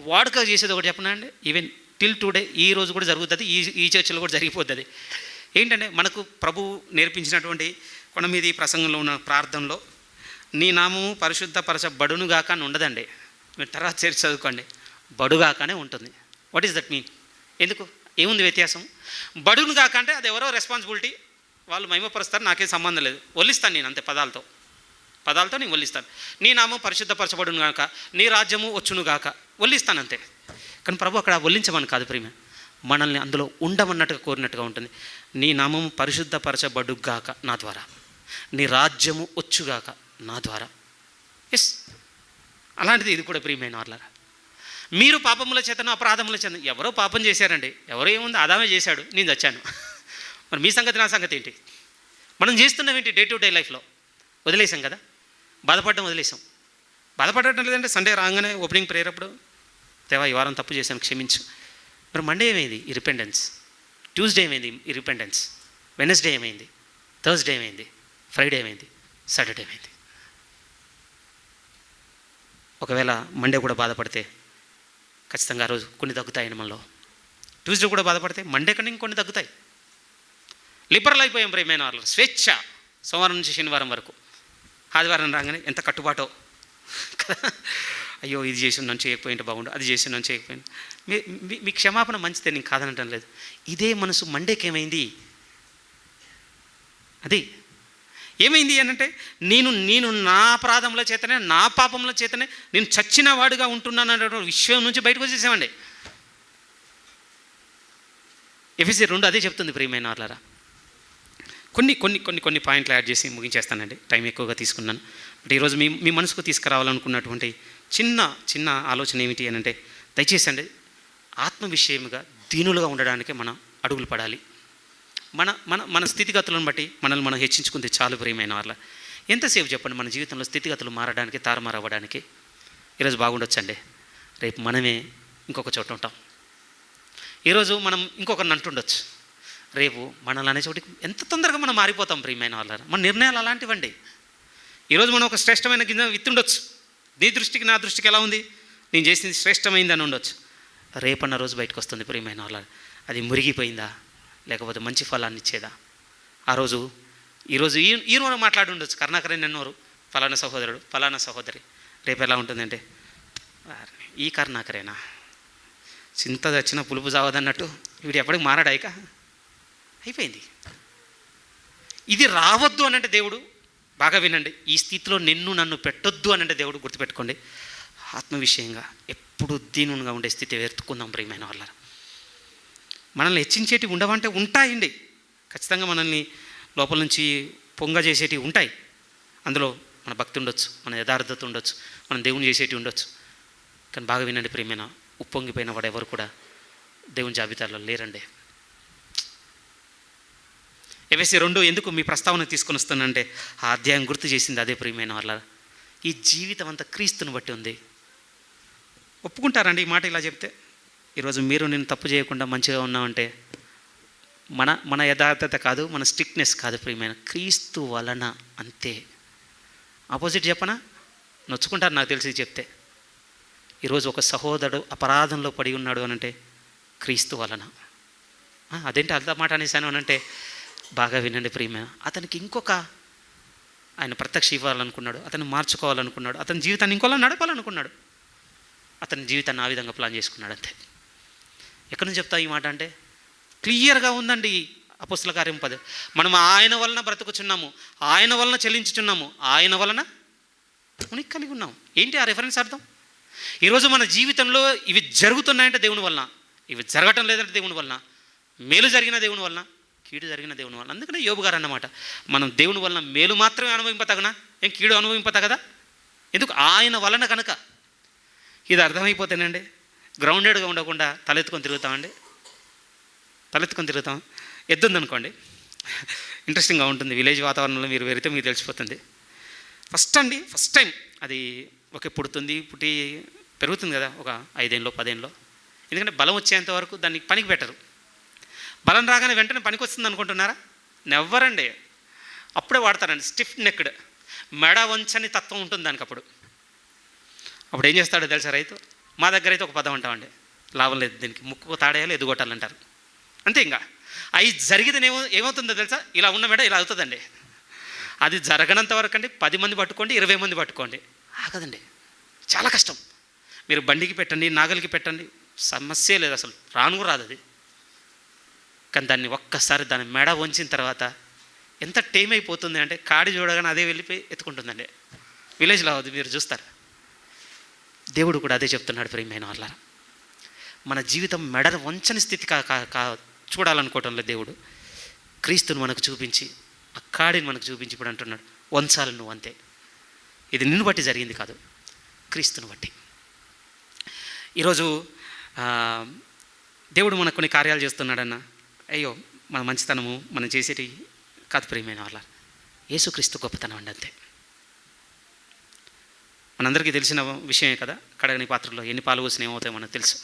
వాడుక చేసేది ఒకటి చెప్పనా అండి, ఈవెన్ టిల్ టుడే ఈ రోజు కూడా జరుగుతుంది, ఈ చర్చలో కూడా జరిగిపోతుంది. ఏంటంటే మనకు ప్రభు నేర్పించినటువంటి కొండ మీద ఈ ప్రసంగంలో ఉన్న ప్రార్థనలో నీ నామము పరిశుద్ధపరచబడునుగాక అని ఉండదండి. మీరు తర్వాత చేసి చదువుకోండి, బడుగాకనే ఉంటుంది. What is that mean? ఎందుకు? ఏముంది వ్యత్యాసం? బడునుగాక అంటే అది ఎవరో రెస్పాన్సిబిలిటీ, వాళ్ళు మహిమపరుస్తారు, నాకేం సంబంధం లేదు, వల్లిస్తాను నేను అంతే, పదాలతో నేను వల్లిస్తాను. నీ నామం పరిశుద్ధపరచబడును గాక, నీ రాజ్యము వచ్చునుగాక, వల్లిస్తాను అంతే. కానీ ప్రభు అక్కడ వల్లించమని కాదు ప్రియమే, మనల్ని అందులో ఉండమన్నట్టుగా కోరినట్టుగా ఉంటుంది. నీ నామము పరిశుద్ధపరచబడుగాక నా ద్వారా, నీ రాజ్యము వచ్చుగాక నా ద్వారా. ఎస్, అలాంటిది ఇది కూడా ప్రియమైన వాళ్ళరా. మీరు పాపముల చేతను అపరాధముల చేతను, ఎవరో పాపం చేశారండి, ఎవరో ఏముంది, ఆదామే చేశాడు, నేను చచ్చాను. మరి మీ సంగతి నా సంగతి ఏంటి? మనం చేస్తున్నాం ఏంటి డే టు డే లైఫ్లో? వదిలేసాం కదా, బాధపడడం వదిలేసాం. బాధపడటం లేదంటే సండే రాగానే ఓపెనింగ్ ప్రేయర్ అప్పుడు, దేవా ఈ వారం తప్పు చేశాను క్షమించు. మరి మండే ఏమైంది? ఈ రిపెండెన్స్. ట్యూస్డే ఏమైంది? ఈ రిపెండెన్స్. వెనస్డే ఏమైంది? థర్స్డే ఏమైంది? ఫ్రైడే ఏమైంది? సాటర్డే ఏమైంది? ఒకవేళ మండే కూడా బాధపడితే ఖచ్చితంగా ఆ రోజు కొన్ని తగ్గుతాయి మనలో. ట్యూస్డే కూడా బాధపడితే మండే కన్నా ఇంకొన్ని తగ్గుతాయి. లిబరల్ అయిపోయాం ప్రియమైన వాళ్ళు, స్వేచ్ఛ. సోమవారం నుంచి శనివారం వరకు, ఆదివారం రాగానే ఎంత కట్టుబాటో కదా. అయ్యో ఇది చేసి నన్ను చేయకపోయింటే బాగుండు, అది చేసి నన్ను చేయకపోయింది. మీ క్షమాపణ మంచిదే, నేను కాదనటం లేదు. ఇదే మనసు మండేకి ఏమైంది? అది ఏమైంది అనంటే, నేను నా అపరాధముల చేతనే నా పాపముల చేతనే నేను చచ్చిన వాడుగా ఉంటున్నాను అనే విషయం నుంచి బయటకు వచ్చేసామండి. ఎఫెసీ 2 అదే చెప్తుంది ప్రియమైన వాళ్ళరా. కొన్ని పాయింట్లు యాడ్ చేసి ముగించేస్తానండి, టైం ఎక్కువగా తీసుకున్నాను. బట్ ఈరోజు మీ మనసుకు తీసుకురావాలనుకున్నటువంటి చిన్న ఆలోచన ఏమిటి అని అంటే, దయచేసి అండి ఆత్మ విషయముగా దీనులుగా ఉండడానికి మనం అడుగులు పడాలి. మన స్థితిగతులను బట్టి మనల్ని మనం హెచ్చించుకుంది చాలు ప్రియమైన వాళ్ళ. ఎంతసేపు చెప్పండి మన జీవితంలో స్థితిగతులు మారడానికి, తారుమారు అవ్వడానికి. ఈరోజు బాగుండొచ్చండి, రేపు మనమే ఇంకొక చోట ఉంటాం. ఈరోజు మనం ఇంకొకరిని అంటుండొచ్చు, రేపు మనల్ని అనే చోటికి ఎంత తొందరగా మనం మారిపోతాం ప్రియమైన వాళ్ళ. మన నిర్ణయాలు అలాంటివండి. ఈరోజు మనం ఒక శ్రేష్టమైన గింజ విత్తుండొచ్చు, నీ దృష్టికి నా దృష్టికి ఎలా ఉంది, నేను చేసింది శ్రేష్టమైందని ఉండొచ్చు. రేపన్న రోజు బయటకు వస్తుంది ప్రియమైన వాళ్ళ, అది మురిగిపోయిందా లేకపోతే మంచి ఫలాన్ని ఇచ్చేదా. ఈరోజు ఈరోజు మాట్లాడి ఉండొచ్చు, కరుణాకరన్ అన్నవారు ఫలానా సహోదరుడు ఫలానా సహోదరి. రేపు ఎలా ఉంటుందంటే, ఈ కరుణాకరేనా చింత వచ్చిన పులుపు చావదన్నట్టు వీడు ఎప్పటికి మారాడాయిక అయిపోయింది. ఇది రావద్దు అనంటే దేవుడు, బాగా వినండి, ఈ స్థితిలో నన్ను పెట్టొద్దు అనంటే దేవుడు గుర్తుపెట్టుకోండి, ఆత్మ విషయంగా ఎప్పుడు దీనుగా ఉండే స్థితి వెతుక్కుందాం ప్రియమైన వాళ్ళ. మనల్ని హెచ్చించేటివి ఉండవంటే ఉంటాయండి, ఖచ్చితంగా మనల్ని లోపల నుంచి పొంగ చేసేటివి ఉంటాయి. అందులో మన భక్తి ఉండొచ్చు, మన యథార్థత ఉండొచ్చు, మనం దేవుని చేసేటివి ఉండొచ్చు. కానీ బాగా వినండి ప్రియమైన, ఉప్పొంగిపోయిన వాడు ఎవరు కూడా దేవుని జాబితాలో లేరండి. ఎఫెసీ 2 ఎందుకు మీ ప్రస్తావన తీసుకొని వస్తానంటే, ఆ అధ్యాయం గుర్తు చేసింది అదే ప్రియమైన వాళ్ళ. ఈ జీవితం అంతా క్రీస్తుని బట్టి ఉంది. ఒప్పుకుంటారండి ఈ మాట ఇలా చెప్తే? ఈరోజు మీరు నేను తప్పు చేయకుండా మంచిగా ఉన్నామంటే మన యథార్థత కాదు, మన స్ట్రిక్ట్నెస్ కాదు ప్రియమైన, క్రీస్తు వలన అంతే. ఆపోజిట్ చెప్పనా? నొచ్చుకుంటారు నాకు తెలిసి చెప్తే. ఈరోజు ఒక సహోదరుడు అపరాధంలో పడి ఉన్నాడు అనంటే క్రీస్తు వలన. అదేంటి అర్థ మాట అనేసాను అనంటే, బాగా వినండి ప్రియమైన, అతనికి ఇంకొక ఆయన ప్రత్యక్ష ఇవ్వాలనుకున్నాడు, అతను మార్చుకోవాలనుకున్నాడు, అతని జీవితాన్ని ఇంకోలా నడపాలనుకున్నాడు, అతని జీవితాన్ని ఆ విధంగా ప్లాన్ చేసుకున్నాడు అంతే. ఎక్కడి నుంచి చెప్తా ఈ మాట అంటే, క్లియర్గా ఉందండి అపోస్తల కార్యం 10. మనం ఆయన వలన బ్రతుకుచున్నాము, ఆయన వలన చెల్లించుచున్నాము, ఆయన వలన ఉనికి కలిగి ఉన్నాం. ఏంటి ఆ రెఫరెన్స్ అర్థం? ఈరోజు మన జీవితంలో ఇవి జరుగుతున్నాయంటే దేవుని వలన, ఇవి జరగటం లేదంటే దేవుని వలన, మేలు జరిగిన దేవుని వలన, కీడు జరిగిన దేవుని వలన. అందుకనే యోబు గారు అన్నమాట, మనం దేవుని వలన మేలు మాత్రమే అనుభవింపతగనా, ఏం కీడు అనుభవింపతగదా? ఎందుకు? ఆయన వలన కనుక. ఇది అర్థమైపోతేనండి గ్రౌండెడ్గా ఉండకుండా తలెత్తుకొని తిరుగుతామండి. ఎద్దుందనుకోండి, ఇంట్రెస్టింగ్గా ఉంటుంది. విలేజ్ వాతావరణంలో మీరు వెరితే మీకు తెలిసిపోతుంది. ఫస్ట్ టైం అది పుట్టి పెరుగుతుంది కదా, ఒక 5 ఏళ్ళలో 10 ఏళ్ళలో. ఎందుకంటే బలం వచ్చేంత వరకు దాన్ని పనికి పెట్టరు. బలం రాగానే వెంటనే పనికి వస్తుంది అనుకుంటున్నారా? నెవ్వరండి. అప్పుడే వాడతారండి స్టిఫ్ నెక్డ్, మెడ వంచని తత్వం ఉంటుంది దానికి. అప్పుడు ఏం చేస్తాడో తెలుసా రైతు? మా దగ్గర అయితే ఒక పదం అంటామండి, లాభం లేదు దీనికి, ముక్కు తాడేయాలి ఎదుగొట్టాలంటారు. అంతే. ఇంకా అవి జరిగితే ఏమవుతుందో తెలుసా? ఇలా ఉన్న మెడ ఇలా అవుతుందండి. అది జరగనంత వరకు అండి 10 మంది పట్టుకోండి, 20 మంది పట్టుకోండి, ఆగదండి. చాలా కష్టం. మీరు బండికి పెట్టండి, నాగలికి పెట్టండి, సమస్య లేదు, అసలు రాను రాదు అది. కానీ దాన్ని ఒక్కసారి దాని మెడ వంచిన తర్వాత ఎంత టైం అయిపోతుంది అంటే, కాడి చూడగానే అదే వెళ్ళిపోయి ఎత్తుకుంటుందండి. విలేజ్లో అవుతుంది, మీరు చూస్తారు. దేవుడు కూడా అదే చెప్తున్నాడు ప్రియమైన వాళ్ళారా. మన జీవితం మెడ వంచని స్థితి చూడాలనుకోవటంలో దేవుడు క్రీస్తుని మనకు చూపించి, ఆ కాడిని మనకు చూపించి ఇప్పుడు అంటున్నాడు, వంచాలి నువ్వు అంతే. ఇది నిన్ను బట్టి జరిగింది కాదు, క్రీస్తుని బట్టి. ఈరోజు దేవుడు మనకు కొన్ని కార్యాలు చేస్తున్నాడన్న, అయ్యో మన మంచితనము మనం చేసేటి కాదు ప్రియమైన వాళ్ళ, యేసుక్రీస్తు గొప్పతనం అండి అంతే. మనందరికీ తెలిసిన విషయమే కదా, కడగని పాత్రలో ఎన్ని పాలు పోసినా ఏమవుతాయో మనకు తెలుసు.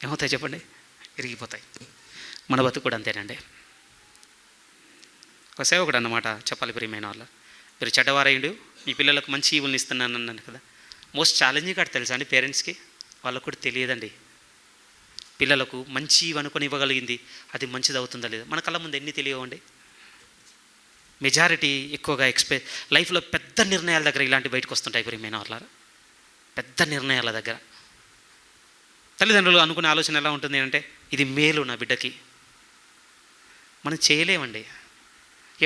ఏమవుతాయి చెప్పండి? విరిగిపోతాయి. మన బతుకు కూడా అంతేనండి. ఒక సేవకుడు అన్నమాట చెప్పాలి ప్రియమైన వాళ్ళ, మీరు చెడ్డవారయ్యుడు మీ పిల్లలకు మంచి ఈవుల్ని ఇస్తున్నాను అన్నాను కదా. మోస్ట్ ఛాలెంజింగ్ కాదు తెలుసా అండి పేరెంట్స్కి. వాళ్ళకు కూడా తెలియదండి పిల్లలకు మంచి అనుకొని ఇవ్వగలిగింది అది మంచిది అవుతుందా లేదా. మన కళ్ళ ముందు ఎన్ని తెలియవండి. మెజారిటీ ఎక్కువగా లైఫ్లో పెద్ద నిర్ణయాల దగ్గర ఇలాంటి బయటకు వస్తుంటాయి ప్రియమైన వాళ్ళ. పెద్ద నిర్ణయాల దగ్గర తల్లిదండ్రులు అనుకునే ఆలోచన ఎలా ఉంటుంది అంటే, ఇది మేలు నా బిడ్డకి. మనం చేయలేమండి.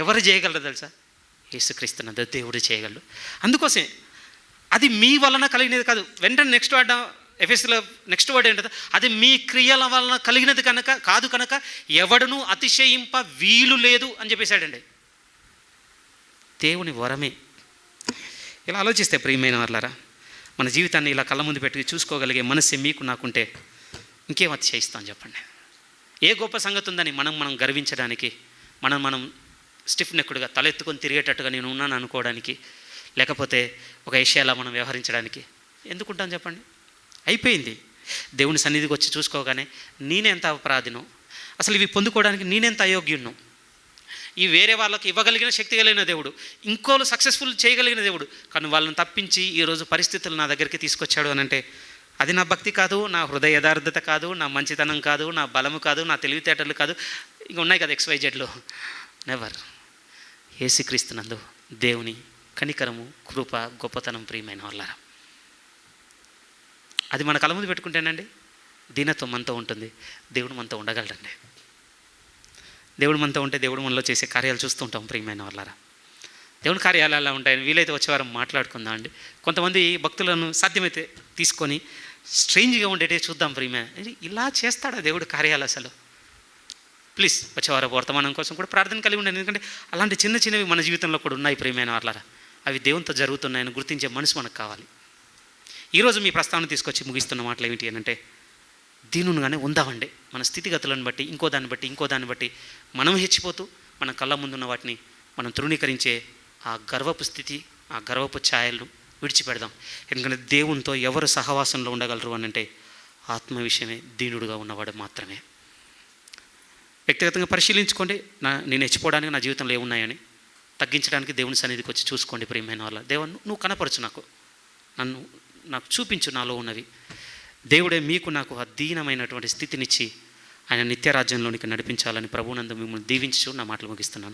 ఎవరు చేయగలరు తెలుసా? యేసుక్రీస్తున్న దేవుడు చేయగలడు. అందుకోసమే అది మీ వలన కలిగినది కాదు. వెంటనే నెక్స్ట్ వర్డ్ ఎఫెసీలో నెక్స్ట్ వర్డ్ ఏంటంటే, అది మీ క్రియల వలన కలిగినది కనుక ఎవడును అతిశయింప వీలు లేదు అని చెప్పేశాడండి. దేవుని వరమే. ఇలా ఆలోచిస్తే ప్రియమైన వాళ్ళారా, మన జీవితాన్ని ఇలా కళ్ళ ముందు పెట్టి చూసుకోగలిగే మనస్సు మీకు నాకుంటే ఇంకేం అతిశయిస్తాం చెప్పండి. ఏ గొప్ప సంగతి ఉందని మనం గర్వించడానికి, మనం స్టిఫ్ నెక్కుడుగా తలెత్తుకొని తిరిగేటట్టుగా నేను ఉన్నాను అనుకోవడానికి, లేకపోతే ఒక ఏషియాలా మనం వ్యవహరించడానికి ఎందుకుంటాం చెప్పండి? అయిపోయింది. దేవుని సన్నిధికి వచ్చి చూసుకోగానే నేనెంత అపరాధినో, అసలు ఇవి పొందుకోవడానికి నేనెంత అయోగ్యున్నో, ఈ వేరే వాళ్ళకి ఇవ్వగలిగిన శక్తి కలిగిన దేవుడు, ఇంకోళ్ళు సక్సెస్ఫుల్ చేయగలిగిన దేవుడు, కానీ వాళ్ళని తప్పించి ఈరోజు పరిస్థితులు నా దగ్గరికి తీసుకొచ్చాడు అని అంటే, అది నా భక్తి కాదు, నా హృదయ యథార్థత కాదు, నా మంచితనం కాదు, నా బలము కాదు, నా తెలివితేటలు కాదు, ఇంక ఉన్నాయి కదా XYZలో. నెవర్. యేసుక్రీస్తునందు దేవుని కనికరము, కృప, గొప్పతనం ప్రియమైన వాళ్ళారా. అది మన కళ్ళ ముందు పెట్టుకుంటేనండి దీనత్వం మనతో ఉంటుంది. దేవుడు మనతో ఉండగలడండి. దేవుడు మనతో ఉంటే దేవుడు మనలో చేసే కార్యాలు చూస్తూ ఉంటాం ప్రియమైన వాళ్ళారా. దేవుని కార్యాలు అలా ఉంటాయని వీలైతే వచ్చేవారం మాట్లాడుకుందాం అండి. కొంతమంది భక్తులను సాధ్యమైతే తీసుకొని స్ట్రేంజ్గా ఉండేటే చూద్దాం ప్రియమైన. ఇలా చేస్తాడా దేవుడు కార్యాలు? అసలు ప్లీజ్ వచ్చేవారు వర్తమానం కోసం కూడా ప్రార్థన కలిగి ఉండండి. ఎందుకంటే అలాంటి చిన్నవి మన జీవితంలో కూడా ఉన్నాయి ప్రియమైన వాళ్ళారా. అవి దేవునితో జరుగుతున్నాయని గుర్తించే మనసు మనకు కావాలి. ఈరోజు మీ ప్రస్తావన తీసుకొచ్చి ముగిస్తున్న మాటలు ఏమిటి అని అంటే, దీనుగానే ఉందామండి. మన స్థితిగతులను బట్టి ఇంకో దాన్ని బట్టి మనం హెచ్చిపోతూ మన కళ్ళ ముందున్న వాటిని మనం తృణీకరించే ఆ గర్వపు స్థితి, ఆ గర్వపు ఛాయలను విడిచిపెడదాం. ఎందుకంటే దేవునితో ఎవరు సహవాసంలో ఉండగలరు అని అంటే ఆత్మ విషయమే దీనుడుగా ఉన్నవాడు మాత్రమే. వ్యక్తిగతంగా పరిశీలించుకోండి. నేను హెచ్చిపోవడానికి నా జీవితంలో ఏమున్నాయని తగ్గించడానికి దేవుని సన్నిధికి వచ్చి చూసుకోండి ప్రియమైన వాళ్ళ. దేవుని నువ్వు కనపరచు, నాకు చూపించు నాలో ఉన్నవి. దేవుడే మీకు నాకు అధీనమైనటువంటి స్థితినిచ్చి ఆయన నిత్యరాజ్యంలోనికి నడిపించాలని ప్రభువునందు మిమ్మల్ని దీవించు నా మాటలు ముగిస్తున్నాను.